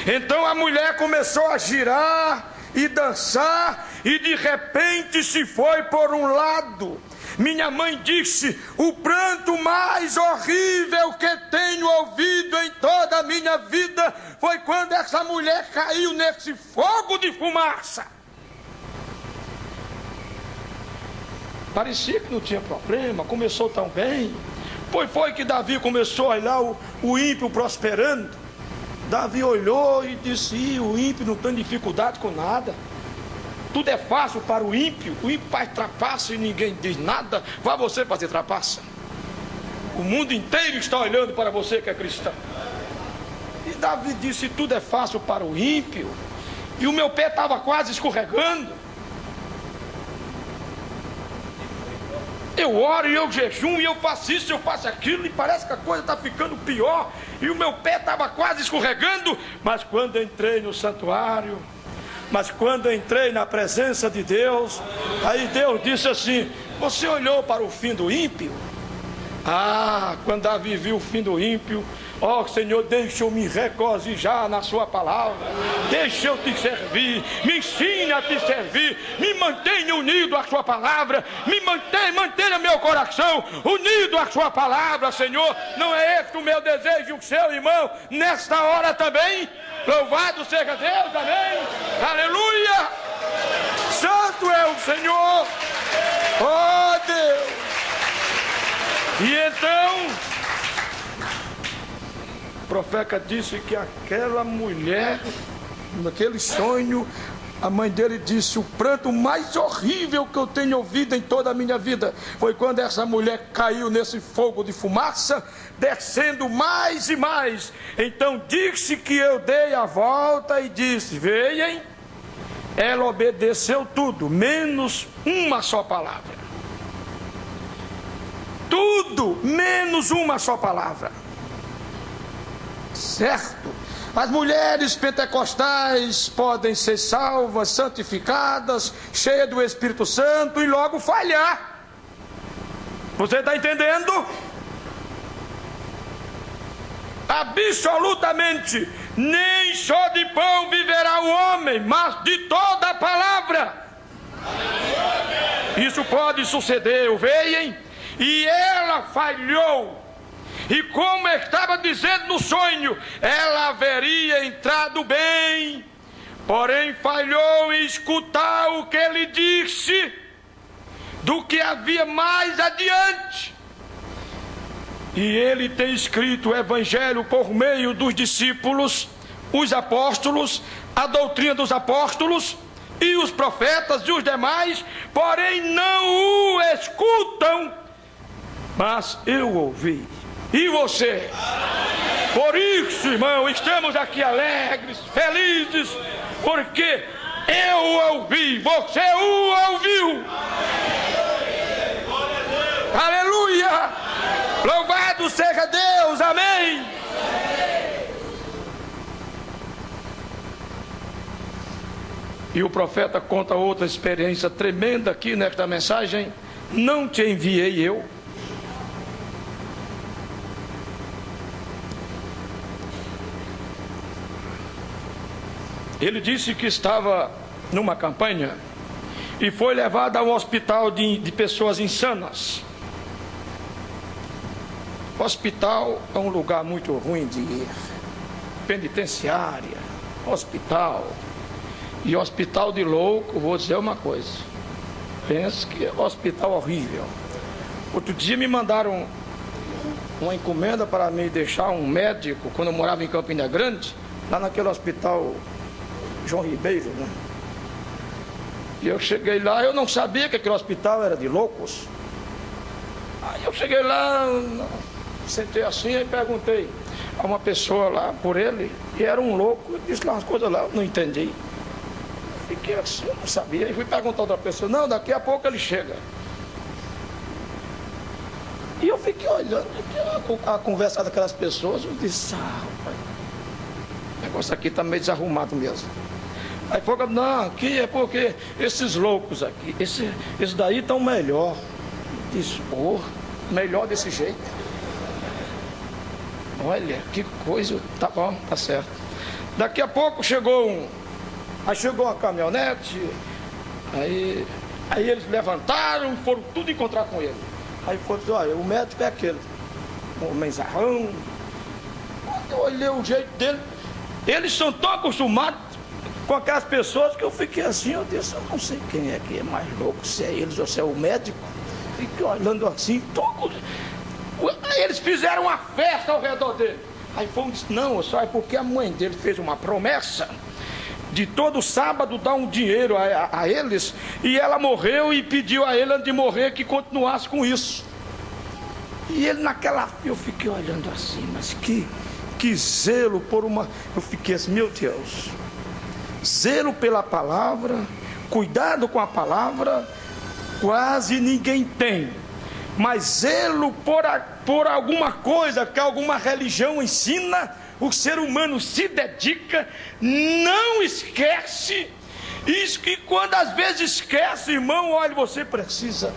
Então a mulher começou a girar e dançar, e de repente se foi por um lado. Minha mãe disse: o pranto mais horrível que tenho ouvido em toda a minha vida foi quando essa mulher caiu nesse fogo de fumaça. Parecia que não tinha problema, começou tão bem. Pois foi que Davi começou a olhar o ímpio prosperando. Davi olhou e disse: o ímpio não tem dificuldade com nada. Tudo é fácil para o ímpio faz trapaça e ninguém diz nada. Vá você fazer trapaça. O mundo inteiro está olhando para você que é cristão. E Davi disse: tudo é fácil para o ímpio. E o meu pé estava quase escorregando. Eu oro e eu jejum e eu faço isso, eu faço aquilo, e parece que a coisa está ficando pior. E o meu pé estava quase escorregando. Mas quando entrei no santuário, quando entrei na presença de Deus, aí Deus disse assim: você olhou para o fim do ímpio? Quando Davi viu o fim do ímpio, Senhor, deixa eu me regozijar na sua palavra, deixa eu te servir, me ensine a te servir, me mantenha unido à sua palavra, mantenha meu coração unido à sua palavra, Senhor. Não é esse o meu desejo, o seu, irmão, nesta hora também? Louvado seja Deus, amém, aleluia. Santo é o Senhor, Deus. E então, o profeta disse que aquela mulher, naquele sonho, a mãe dele disse: o pranto mais horrível que eu tenho ouvido em toda a minha vida foi quando essa mulher caiu nesse fogo de fumaça, descendo mais e mais. Então disse que eu dei a volta e disse: veem. Ela obedeceu tudo, menos uma só palavra. Tudo, menos uma só palavra. Certo? As mulheres pentecostais podem ser salvas, santificadas, cheias do Espírito Santo e logo falhar. Você está entendendo? Absolutamente, nem só de pão viverá o homem, mas de toda a palavra. Isso pode suceder, veem? E ela falhou. E como estava dizendo no sonho, ela haveria entrado bem, porém falhou em escutar o que ele disse, do que havia mais adiante. E ele tem escrito o Evangelho por meio dos discípulos, os apóstolos, a doutrina dos apóstolos, e os profetas e os demais, porém não o escutam. Mas eu ouvi. E você? Por isso, irmão, estamos aqui alegres, felizes, porque eu ouvi, você o ouviu. Aleluia! Louvado seja Deus, amém! E o profeta conta outra experiência tremenda aqui nesta mensagem. Não te enviei eu. Ele disse que estava numa campanha e foi levado a um hospital de pessoas insanas. Hospital é um lugar muito ruim de ir. Penitenciária, hospital. E hospital de louco, vou dizer uma coisa. Penso que é hospital horrível. Outro dia me mandaram uma encomenda para me deixar um médico, quando eu morava em Campina Grande, lá naquele hospital João Ribeiro, né? E eu cheguei lá, eu não sabia que aquele hospital era de loucos. Aí eu cheguei lá, sentei assim e perguntei a uma pessoa lá por ele, e era um louco. Eu disse lá umas coisas lá, eu não entendi. Fiquei assim, eu não sabia. E fui perguntar a outra pessoa: não, daqui a pouco ele chega. E eu fiquei olhando a conversa daquelas pessoas. Eu disse: rapaz, o negócio aqui está meio desarrumado mesmo. Aí foi: não, aqui é porque esses loucos aqui, esse daí estão melhor. Eu disse: pô, melhor desse jeito? Olha, que coisa. Tá bom, tá certo. Daqui a pouco chegou aí chegou uma caminhonete, aí eles levantaram e foram tudo encontrar com ele. Aí foi: olha, o médico é aquele, um menzarrão. Quando eu olhei o jeito dele, eles são tão acostumados com aquelas pessoas que eu fiquei assim, eu disse: eu não sei quem é que é mais louco, se é eles ou se é o médico. Fiquei olhando assim, aí eles fizeram uma festa ao redor dele. Aí foi: disse: não, só é porque a mãe dele fez uma promessa de todo sábado dar um dinheiro a eles, e ela morreu e pediu a ele, antes de morrer, que continuasse com isso. E ele eu fiquei olhando assim, mas que zelo por uma... Eu fiquei assim: meu Deus, zelo pela palavra, cuidado com a palavra, quase ninguém tem. Mas zelo por alguma coisa que alguma religião ensina, o ser humano se dedica, não esquece. Isso que quando às vezes esquece, irmão, olha, você precisa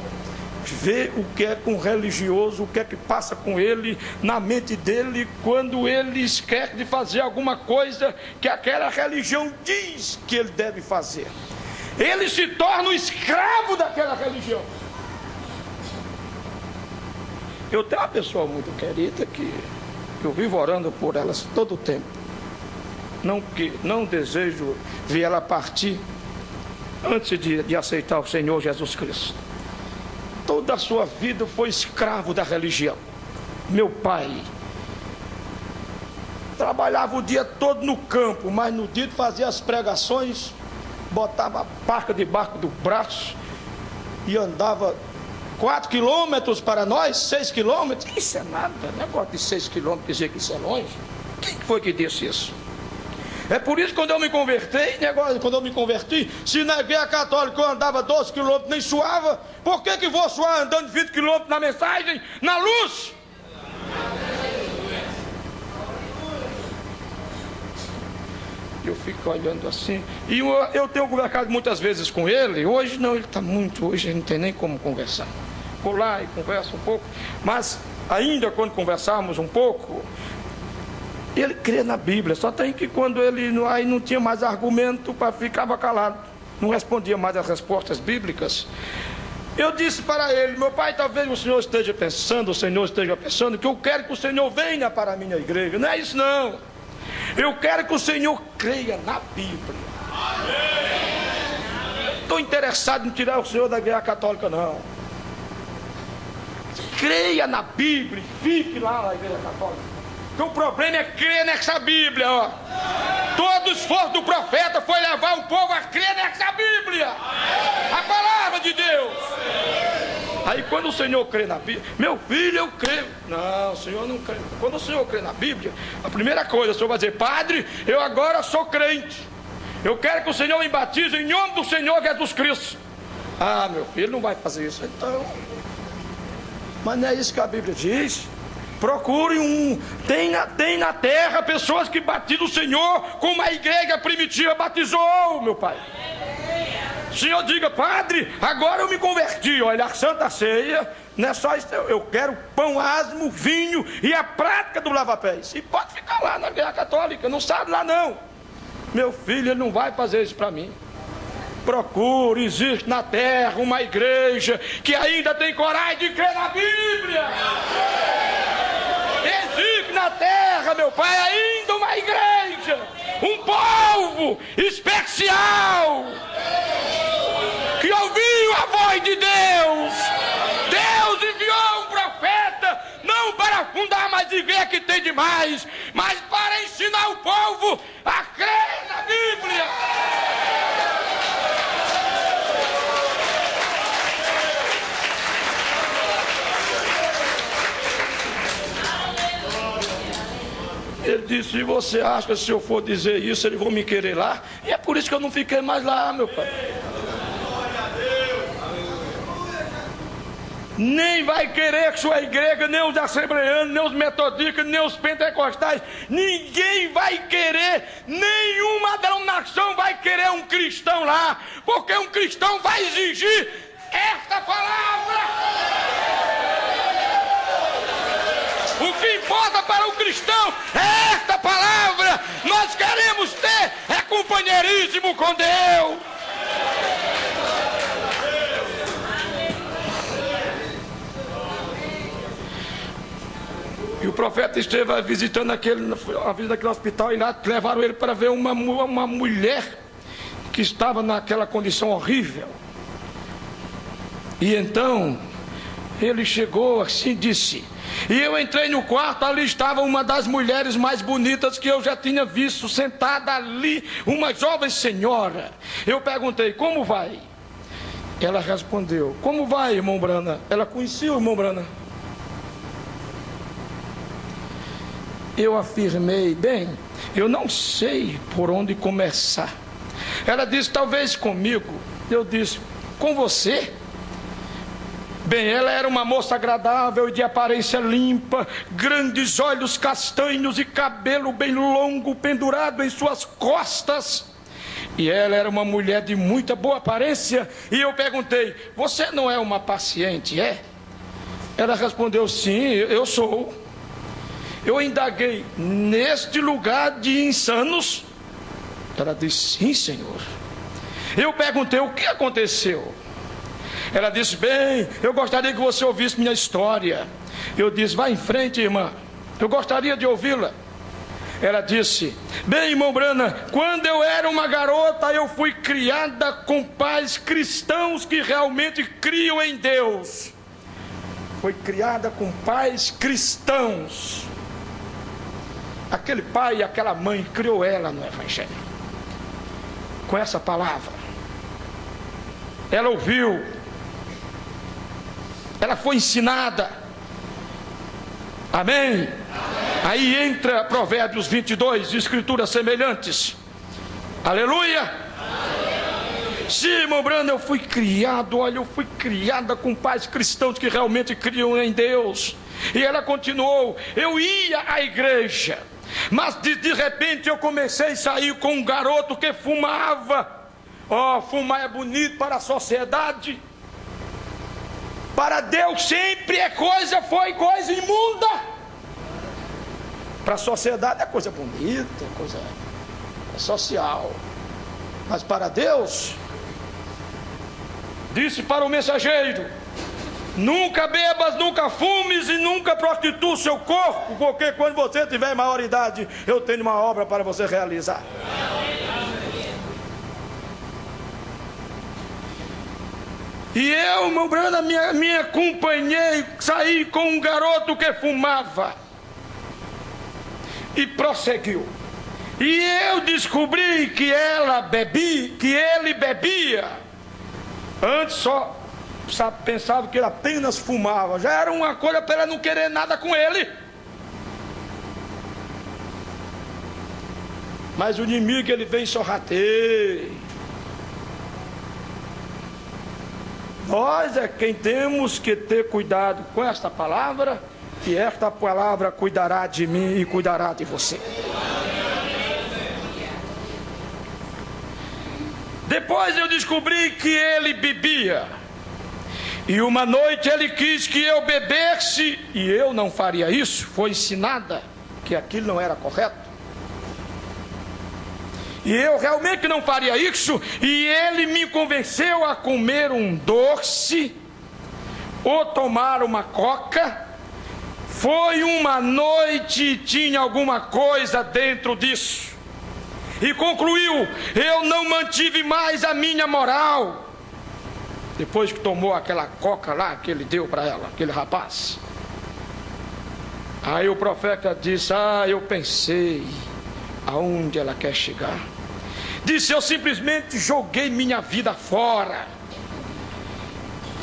ver o que é com o religioso, o que é que passa com ele, na mente dele, quando ele esquece de fazer alguma coisa que aquela religião diz que ele deve fazer. Ele se torna um escravo daquela religião. Eu tenho uma pessoa muito querida que eu vivo orando por elas todo o tempo. Não desejo ver ela partir antes de aceitar o Senhor Jesus Cristo. toda a sua vida foi escravo da religião. Meu pai trabalhava o dia todo no campo, mas no dia de fazer as pregações, botava a parca debaixo do braço e andava 4 quilômetros para nós, 6 quilômetros. Isso é nada, negócio de 6 quilômetros dizer que isso é longe. Quem foi que disse isso? É por isso que quando eu me converti, se na igreja católica eu andava 12 quilômetros nem suava, por que vou suar andando 20 quilômetros na mensagem, na luz? Eu fico olhando assim, e eu tenho conversado muitas vezes com ele. Hoje não, ele está muito, hoje não tem nem como conversar. Vou lá e converso um pouco, mas ainda quando conversarmos um pouco, ele crê na Bíblia, só tem que quando ele aí não tinha mais argumento, ficava calado, não respondia mais as respostas bíblicas. Eu disse para ele: meu pai, talvez o senhor esteja pensando que eu quero que o senhor venha para a minha igreja. Não é isso não, eu quero que o senhor creia na Bíblia. Não estou interessado em tirar o senhor da igreja católica não. Creia na Bíblia, fique lá na igreja católica. O problema é crer nessa Bíblia, ó. Todo o esforço do profeta foi levar o povo a crer nessa Bíblia, a palavra de Deus. Aí quando o Senhor crê na Bíblia, meu filho, eu creio. Não, o Senhor não crê. Quando o Senhor crê na Bíblia, a primeira coisa, o Senhor vai dizer: padre, eu agora sou crente, eu quero que o Senhor me batize em nome do Senhor Jesus Cristo. Ah, meu filho, não vai fazer isso então. Mas não é isso que a Bíblia diz. Procure tem na terra pessoas que batizam o Senhor como a igreja primitiva batizou, meu pai. O Senhor diga: padre, agora eu me converti, olha, a Santa Ceia não é só isso, eu quero pão asmo, vinho e a prática do lava-pés. E pode ficar lá na igreja católica, não sabe lá não. Meu filho, ele não vai fazer isso para mim. Procure, existe na terra uma igreja que ainda tem coragem de crer na Bíblia. Existe na terra, meu pai, ainda uma igreja, um povo especial que ouviu a voz de Deus. Deus enviou um profeta não para fundar mais igreja que tem demais, mas para ensinar o povo a crer na Bíblia. Ele disse: se você acha que se eu for dizer isso, eles vão me querer lá? E é por isso que eu não fiquei mais lá, meu pai. Nem vai querer que sua igreja, nem os assembleanos, nem os metodistas, nem os pentecostais, ninguém vai querer, nenhuma denominação vai querer um cristão lá, porque um cristão vai exigir esta palavra. O que importa para o cristão é esta palavra. Nós queremos ter companheirismo com Deus. E o profeta esteve visitando aquele hospital, e lá levaram ele para ver uma mulher que estava naquela condição horrível. E então ele chegou assim e disse: e eu entrei no quarto, ali estava uma das mulheres mais bonitas que eu já tinha visto, sentada ali, uma jovem senhora. Eu perguntei: como vai? Ela respondeu: como vai, irmão Brana? Ela conhecia o irmão Brana. Eu afirmei: bem, eu não sei por onde começar. Ela disse: talvez comigo. Eu disse: com você? Bem, ela era uma moça agradável e de aparência limpa, grandes olhos castanhos e cabelo bem longo pendurado em suas costas. E ela era uma mulher de muita boa aparência. E eu perguntei: você não é uma paciente, é? Ela respondeu: sim, eu sou. Eu indaguei: neste lugar de insanos? Ela disse: sim, senhor. Eu perguntei: o que aconteceu? Ela disse: bem, eu gostaria que você ouvisse minha história. Eu disse: vá em frente, irmã, eu gostaria de ouvi-la. Ela disse: bem, irmão Brana, quando eu era uma garota, eu fui criada com pais cristãos que realmente criam em Deus. foi criada com pais cristãos. Aquele pai e aquela mãe criou ela no Evangelho, com essa palavra. Ela ouviu, ela foi ensinada. Amém? Aí entra Provérbios 22, escrituras semelhantes. Aleluia! Sim, irmão Brando, eu fui criado, olha, eu fui criada com pais cristãos que realmente criam em Deus. E ela continuou, eu ia à igreja, mas de repente eu comecei a sair com um garoto que fumava. Fumar é bonito para a sociedade. Para Deus sempre foi coisa imunda. Para a sociedade é coisa bonita, coisa social. Mas para Deus, disse para o mensageiro: nunca bebas, nunca fumes e nunca prostitua o seu corpo, porque quando você tiver maioridade, eu tenho uma obra para você realizar. E eu, meu brother, me acompanhei, saí com um garoto que fumava. E prosseguiu. E eu descobri que ele bebia. Antes só pensava que ele apenas fumava. Já era uma coisa para ela não querer nada com ele. Mas o inimigo, ele vem sorrateiro. Nós é quem temos que ter cuidado com esta palavra, e esta palavra cuidará de mim e cuidará de você. Depois eu descobri que ele bebia, e uma noite ele quis que eu bebesse, e eu não faria isso. Foi ensinada que aquilo não era correto, e eu realmente não faria isso. E ele me convenceu a comer um doce ou tomar uma coca. Foi uma noite e tinha alguma coisa dentro disso. E concluiu, eu não mantive mais a minha moral. Depois que tomou aquela coca lá que ele deu para ela, aquele rapaz. Aí o profeta disse, eu pensei aonde ela quer chegar. Disse, eu simplesmente joguei minha vida fora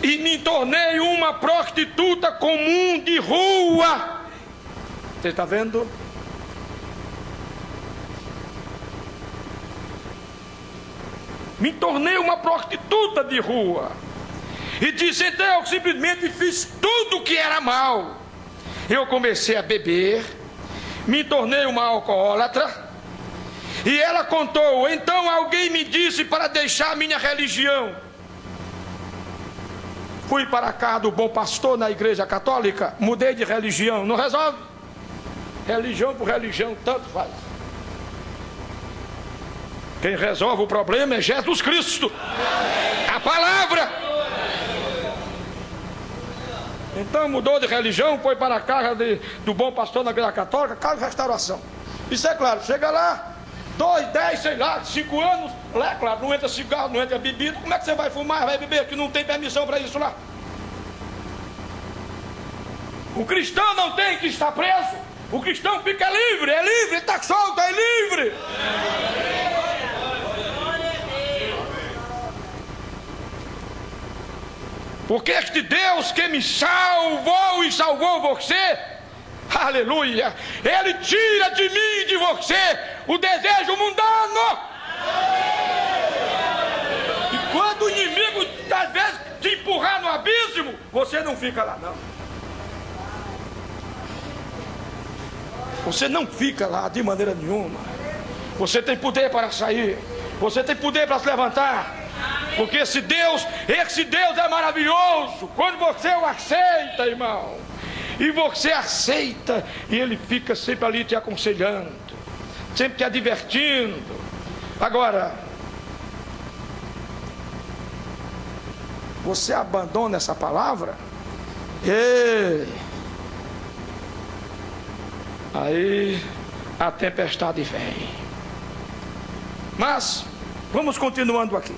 e me tornei uma prostituta comum de rua. Você está vendo? Me tornei uma prostituta de rua. E disse, então eu simplesmente fiz tudo que era mal. Eu comecei a beber, me tornei uma alcoólatra. E ela contou, então alguém me disse para deixar a minha religião. Fui para a casa do bom pastor na igreja católica, mudei de religião, não resolve? Religião por religião, tanto faz. Quem resolve o problema é Jesus Cristo, a palavra. Então mudou de religião, foi para a casa do bom pastor na igreja católica, casa de restauração. Isso é claro, chega lá, 2, 10, sei lá, 5 anos, lá, claro, não entra cigarro, não entra bebida. Como é que você vai fumar, vai beber, que não tem permissão para isso lá? O cristão não tem que estar preso. O cristão fica livre, está solto, é livre. Porque este Deus que me salvou e salvou você, aleluia, Ele tira de mim e de você o desejo mundano. E quando o inimigo às vezes te empurrar no abismo, você não fica lá não. Você não fica lá de maneira nenhuma. Você tem poder para sair, você tem poder para se levantar. Porque esse Deus é maravilhoso. Quando você o aceita, irmão, e você aceita, e Ele fica sempre ali te aconselhando, sempre te advertindo. Agora, você abandona essa palavra, aí a tempestade vem. Mas vamos continuando aqui.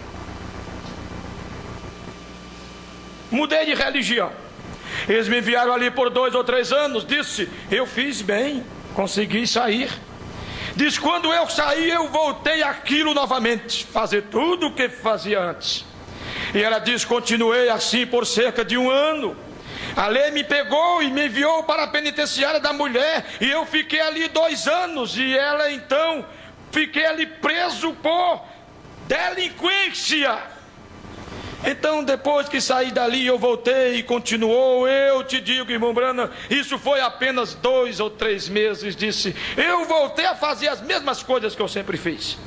Mudei de religião. Eles me enviaram ali por 2 ou 3 anos. Disse, eu fiz bem, consegui sair. Diz, quando eu saí, eu voltei àquilo novamente, fazer tudo o que fazia antes. E ela diz, continuei assim por cerca de 1 ano. A lei me pegou e me enviou para a penitenciária da mulher, e eu fiquei ali 2 anos, e ela então, fiquei ali preso por delinquência. Então depois que saí dali, eu voltei e continuou. Eu te digo, irmão Branham, isso foi apenas 2 ou 3 meses. Disse, eu voltei a fazer as mesmas coisas que eu sempre fiz.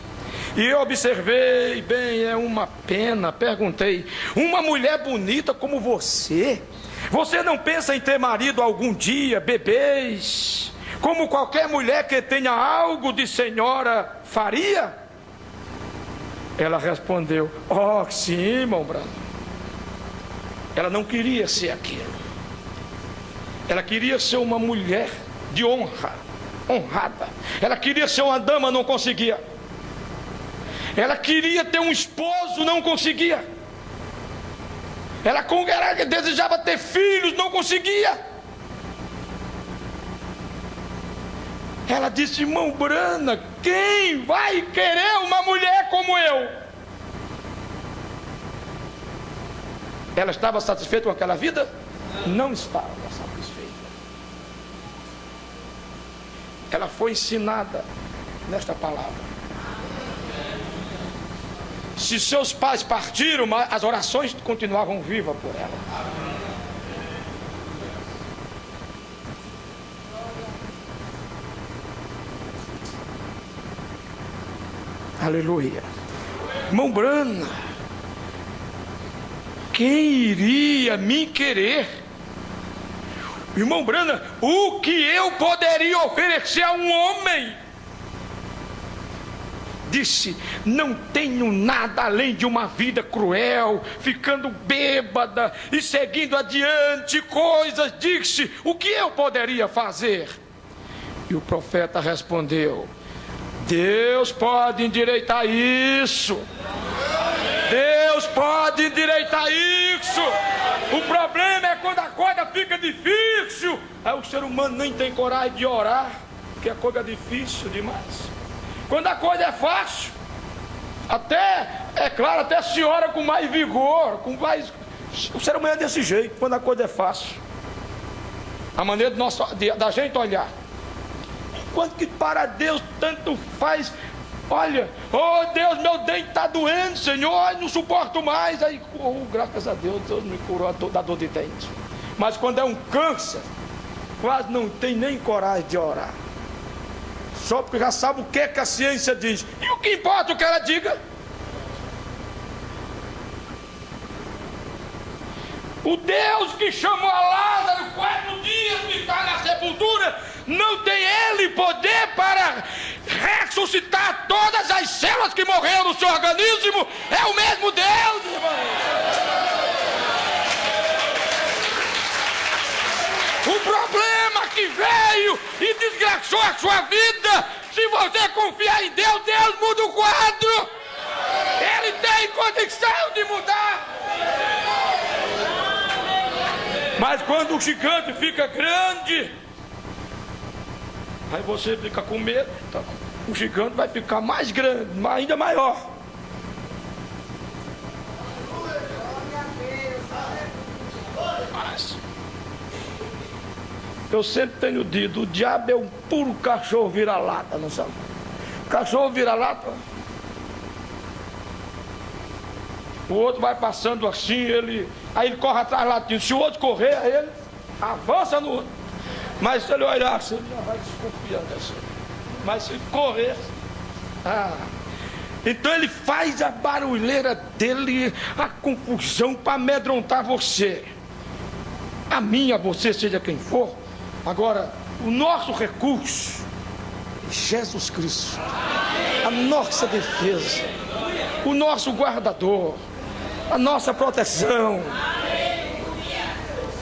E eu observei, bem, é uma pena. Perguntei, uma mulher bonita como você não pensa em ter marido algum dia, bebês, como qualquer mulher que tenha algo de senhora faria? Ela respondeu, oh sim, irmão Branham. Ela não queria ser aquilo. Ela queria ser uma mulher de honra, honrada. Ela queria ser uma dama, não conseguia. Ela queria ter um esposo, não conseguia. Ela desejava ter filhos, não conseguia. Ela disse, irmão Branham, quem vai querer uma mulher como eu? Ela estava satisfeita com aquela vida? Não estava satisfeita. Ela foi ensinada nesta palavra. Se seus pais partiram, as orações continuavam vivas por ela. Aleluia. Irmão Branham, quem iria me querer? Irmão Branham, o que eu poderia oferecer a um homem? Disse, não tenho nada além de uma vida cruel, ficando bêbada e seguindo adiante coisas. Disse, o que eu poderia fazer? E o profeta respondeu, Deus pode endireitar isso. Deus pode endireitar isso. O problema é quando a coisa fica difícil. Aí o ser humano nem tem coragem de orar, porque a coisa é difícil demais. Quando a coisa é fácil, até, é claro, até se ora com mais vigor, com mais... O ser humano é desse jeito, quando a coisa é fácil. A maneira da gente olhar. Enquanto que para Deus tanto faz, olha, oh Deus, meu dente está doendo, Senhor, não suporto mais. Aí, oh, graças a Deus, Deus me curou da dor de dente. Mas quando é um câncer, quase não tem nem coragem de orar. Só porque já sabe o que a ciência diz. E o que importa o que ela diga? O Deus que chamou a Lázaro 4 dias de estar na sepultura, não tem ele poder para ressuscitar todas as células que morreram no seu organismo? É o mesmo Deus, irmão. O problema que veio e desgraçou a sua vida, se você confiar em Deus, Deus muda o quadro. Ele tem condição de mudar. Mas quando o gigante fica grande, aí você fica com medo, então o gigante vai ficar mais grande, ainda maior. Mas eu sempre tenho dito, o diabo é um puro cachorro vira-lata, não sabe? Cachorro vira-lata. O outro vai passando assim, aí ele corre atrás latindo. Se o outro correr, aí ele avança no outro. Mas se ele olhar assim, ele já vai desconfiando assim. Mas se ele correr, então ele faz a barulheira dele, a confusão para amedrontar você. A mim, a você, seja quem for. Agora, o nosso recurso é Jesus Cristo. A nossa defesa, o nosso guardador, a nossa proteção.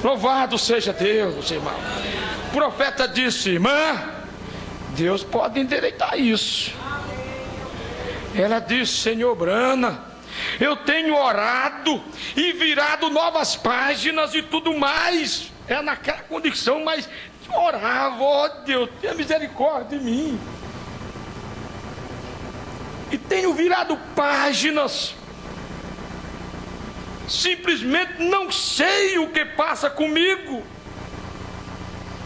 Louvado seja Deus, irmão. O profeta disse, irmã, Deus pode endireitar isso. Ela disse, Senhor Branham, eu tenho orado e virado novas páginas e tudo mais. Era naquela condição, mas orava, ó Deus, tenha misericórdia de mim. E tenho virado páginas. Simplesmente não sei o que passa comigo.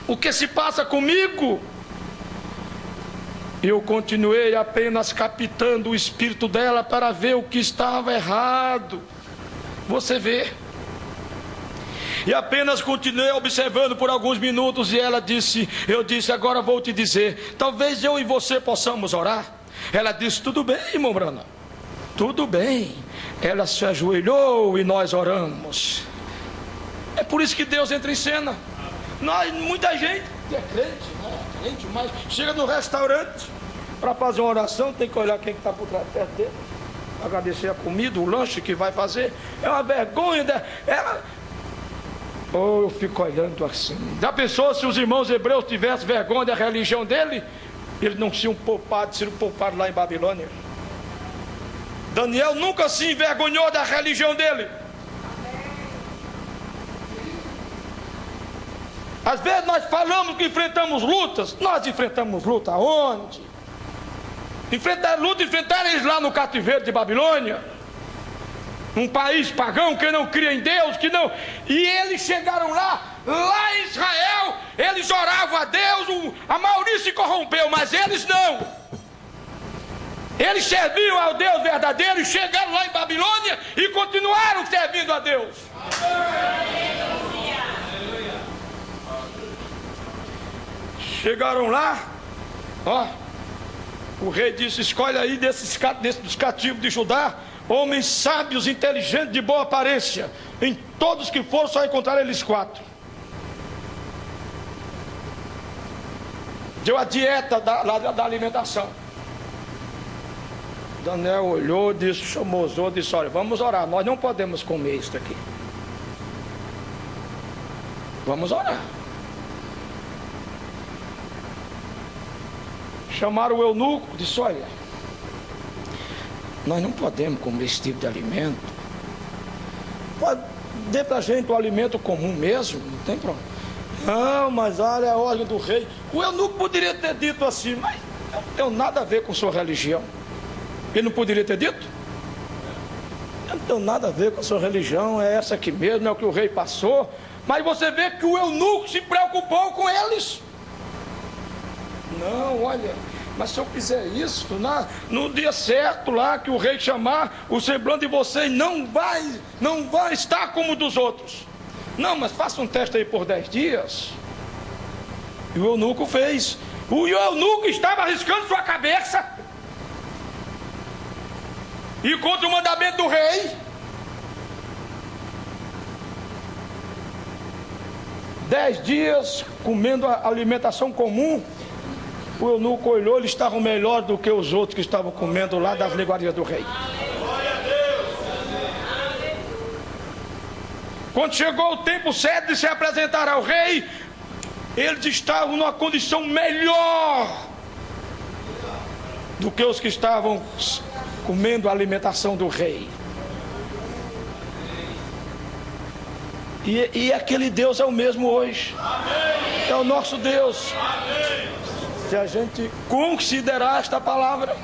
O que se passa comigo? Eu continuei apenas captando o espírito dela para ver o que estava errado. Você vê. E apenas continuei observando por alguns minutos e ela disse, eu disse, agora vou te dizer, talvez eu e você possamos orar. Ela disse, tudo bem, irmão Branham, tudo bem. Ela se ajoelhou e nós oramos. É por isso que Deus entra em cena. Muita gente é crente, né? Crente, mas chega no restaurante para fazer uma oração, tem que olhar quem está por trás perto dele, agradecer a comida, o lanche que vai fazer. É uma vergonha ela. Eu fico olhando assim. Já pensou se os irmãos hebreus tivessem vergonha da religião dele? Eles não tinham sido poupados lá em Babilônia. Daniel nunca se envergonhou da religião dele. Às vezes nós falamos que enfrentamos lutas. Nós enfrentamos luta aonde? Enfrentaram eles lá no cativeiro de Babilônia, um país pagão que não cria em Deus, que não. E eles chegaram lá em Israel, eles oravam a Deus, a maioria se corrompeu, mas eles não. Eles serviam ao Deus verdadeiro e chegaram lá em Babilônia e continuaram servindo a Deus. Chegaram lá, ó, o rei disse, escolhe aí dos cativos de Judá, homens sábios, inteligentes, de boa aparência. Em todos que foram, só encontraram eles 4. Deu a dieta da alimentação. Daniel olhou, disse, chamou, disse, olha, vamos orar, nós não podemos comer isso aqui. Vamos orar. Chamaram o eunuco, disse, olha, nós não podemos comer esse tipo de alimento. Pode dar para a gente o alimento comum mesmo, não tem problema. Não, mas olha, é a ordem do rei. O eunuco poderia ter dito assim, mas não tem nada a ver com sua religião. Ele não poderia ter dito? Não tem nada a ver com a sua religião, é essa aqui mesmo, é o que o rei passou. Mas você vê que o eunuco se preocupou com eles. Não, olha, mas se eu fizer isso, no dia certo lá que o rei chamar, o semblante de vocês não vai estar como o dos outros. Não, mas faça um teste aí por 10 dias. E o eunuco fez. O eunuco estava arriscando sua cabeça. E contra o mandamento do rei. 10 dias comendo a alimentação comum. O eunuco olhou, eles estavam melhor do que os outros que estavam comendo lá das iguarias do rei. Quando chegou o tempo certo de se apresentar ao rei, eles estavam numa condição melhor do que os que estavam comendo a alimentação do rei. E aquele Deus é o mesmo hoje. É o nosso Deus. Se a gente considerar esta palavra.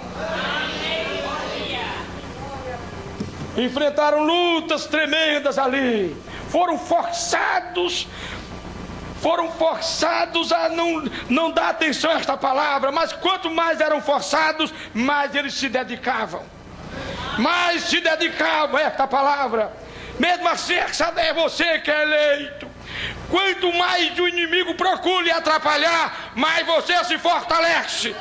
Enfrentaram lutas tremendas ali. Foram forçados a não dar atenção a esta palavra. Mas quanto mais eram forçados, mais eles se dedicavam. Mais se dedicavam a esta palavra. Mesmo assim, é você que é eleito. Quanto mais o inimigo procura lhe atrapalhar, mais você se fortalece,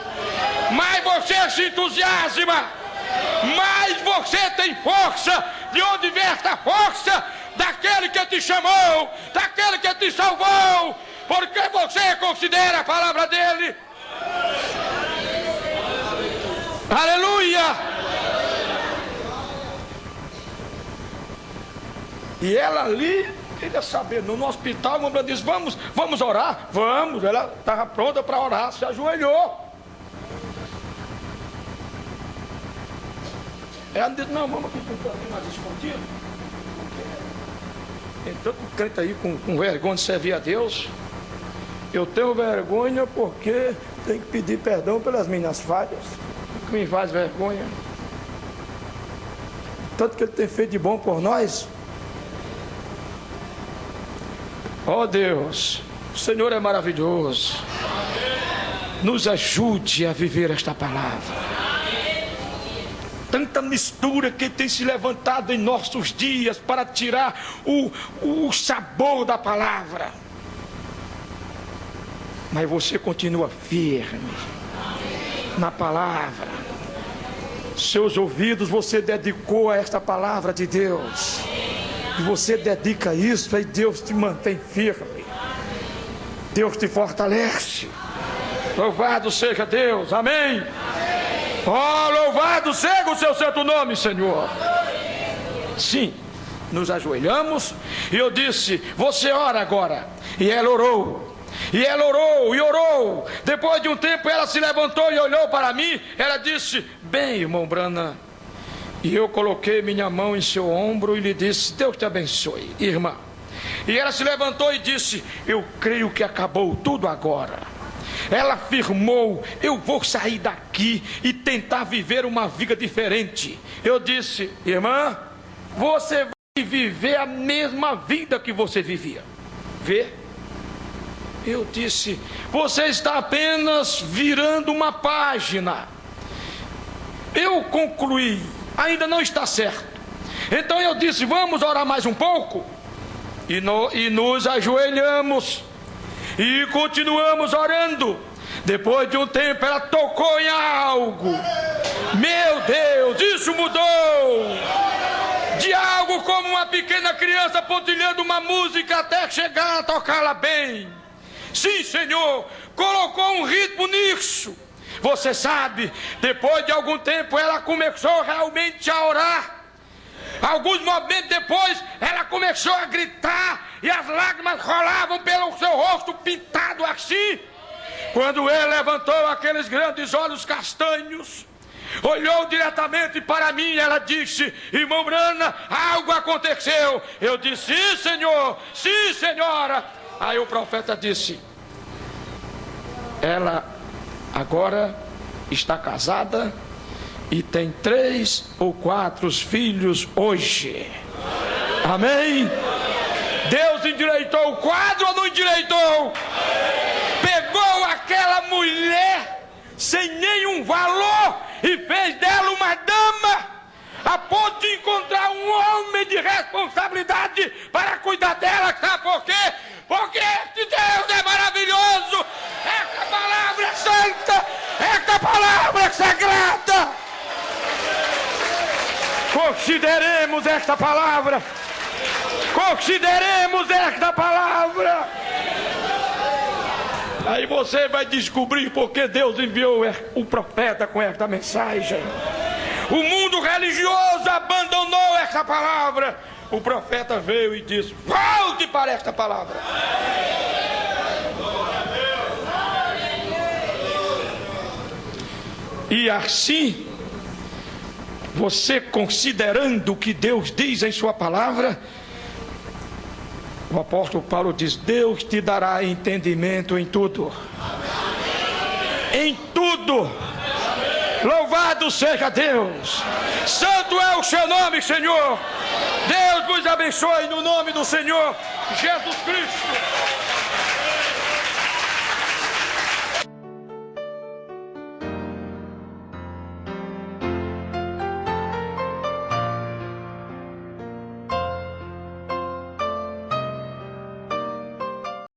mais você se entusiasma, mais você tem força. De onde vem esta força? Daquele que te chamou, daquele que te salvou, porque você considera a palavra dele. Aleluia! E ela ali, queria saber, no hospital, o disse, vamos orar? Vamos, ela estava pronta para orar, se ajoelhou. Ela disse, não, vamos aqui mais escondido. Tem tanto crente aí com vergonha de servir a Deus. Eu tenho vergonha porque tenho que pedir perdão pelas minhas falhas, que me faz vergonha. Tanto que Ele tem feito de bom por nós. Ó Deus, o Senhor é maravilhoso. Nos ajude a viver esta palavra. Tanta mistura que tem se levantado em nossos dias para tirar o sabor da palavra. Mas você continua firme na palavra. Seus ouvidos você dedicou a esta palavra de Deus. E você dedica isso, aí Deus te mantém firme. Deus te fortalece. Louvado seja Deus, amém. Oh, louvado seja o seu santo nome, Senhor. Sim, nos ajoelhamos e eu disse, você ora agora. E ela orou. E ela orou e orou. Depois de um tempo ela se levantou e olhou para mim. Ela disse, bem, irmão Branham. E eu coloquei minha mão em seu ombro e lhe disse, Deus te abençoe, irmã. E ela se levantou e disse, eu creio que acabou tudo agora. Ela afirmou, eu vou sair daqui e tentar viver uma vida diferente. Eu disse, irmã, você vai viver a mesma vida que você vivia. Vê? Eu disse, você está apenas virando uma página. Eu concluí, ainda não está certo. Então eu disse, vamos orar mais um pouco? E nos ajoelhamos. E continuamos orando. Depois de um tempo ela tocou em algo. Meu Deus, isso mudou. De algo como uma pequena criança pontilhando uma música até chegar a tocá-la bem. Sim, Senhor, colocou um ritmo nisso. Você sabe, depois de algum tempo ela começou realmente a orar. Alguns momentos depois ela começou a gritar e as lágrimas rolavam pelo seu rosto pintado assim. Quando ele levantou aqueles grandes olhos castanhos, olhou diretamente para mim e ela disse, irmão Branham, algo aconteceu. Eu disse, sim, Senhor, sim, senhora. Aí o profeta disse, ela agora está casada e tem 3 ou 4 filhos hoje. Amém? Deus endireitou o quadro ou não endireitou? Pegou aquela mulher sem nenhum valor e fez dela uma dama, a ponto de encontrar um homem de responsabilidade para cuidar dela. Sabe por quê? Porque este Deus é maravilhoso. Esta palavra é santa. Esta palavra é sagrada. Consideremos esta palavra. Consideremos esta palavra. Aí você vai descobrir porque Deus enviou o profeta com esta mensagem. O mundo religioso abandonou essa palavra. O profeta veio e disse, volte para esta palavra. E assim, você considerando o que Deus diz em sua palavra, o apóstolo Paulo diz, Deus te dará entendimento em tudo. Em tudo. Louvado seja Deus. Santo é o seu nome, Senhor. Deus vos abençoe no nome do Senhor Jesus Cristo.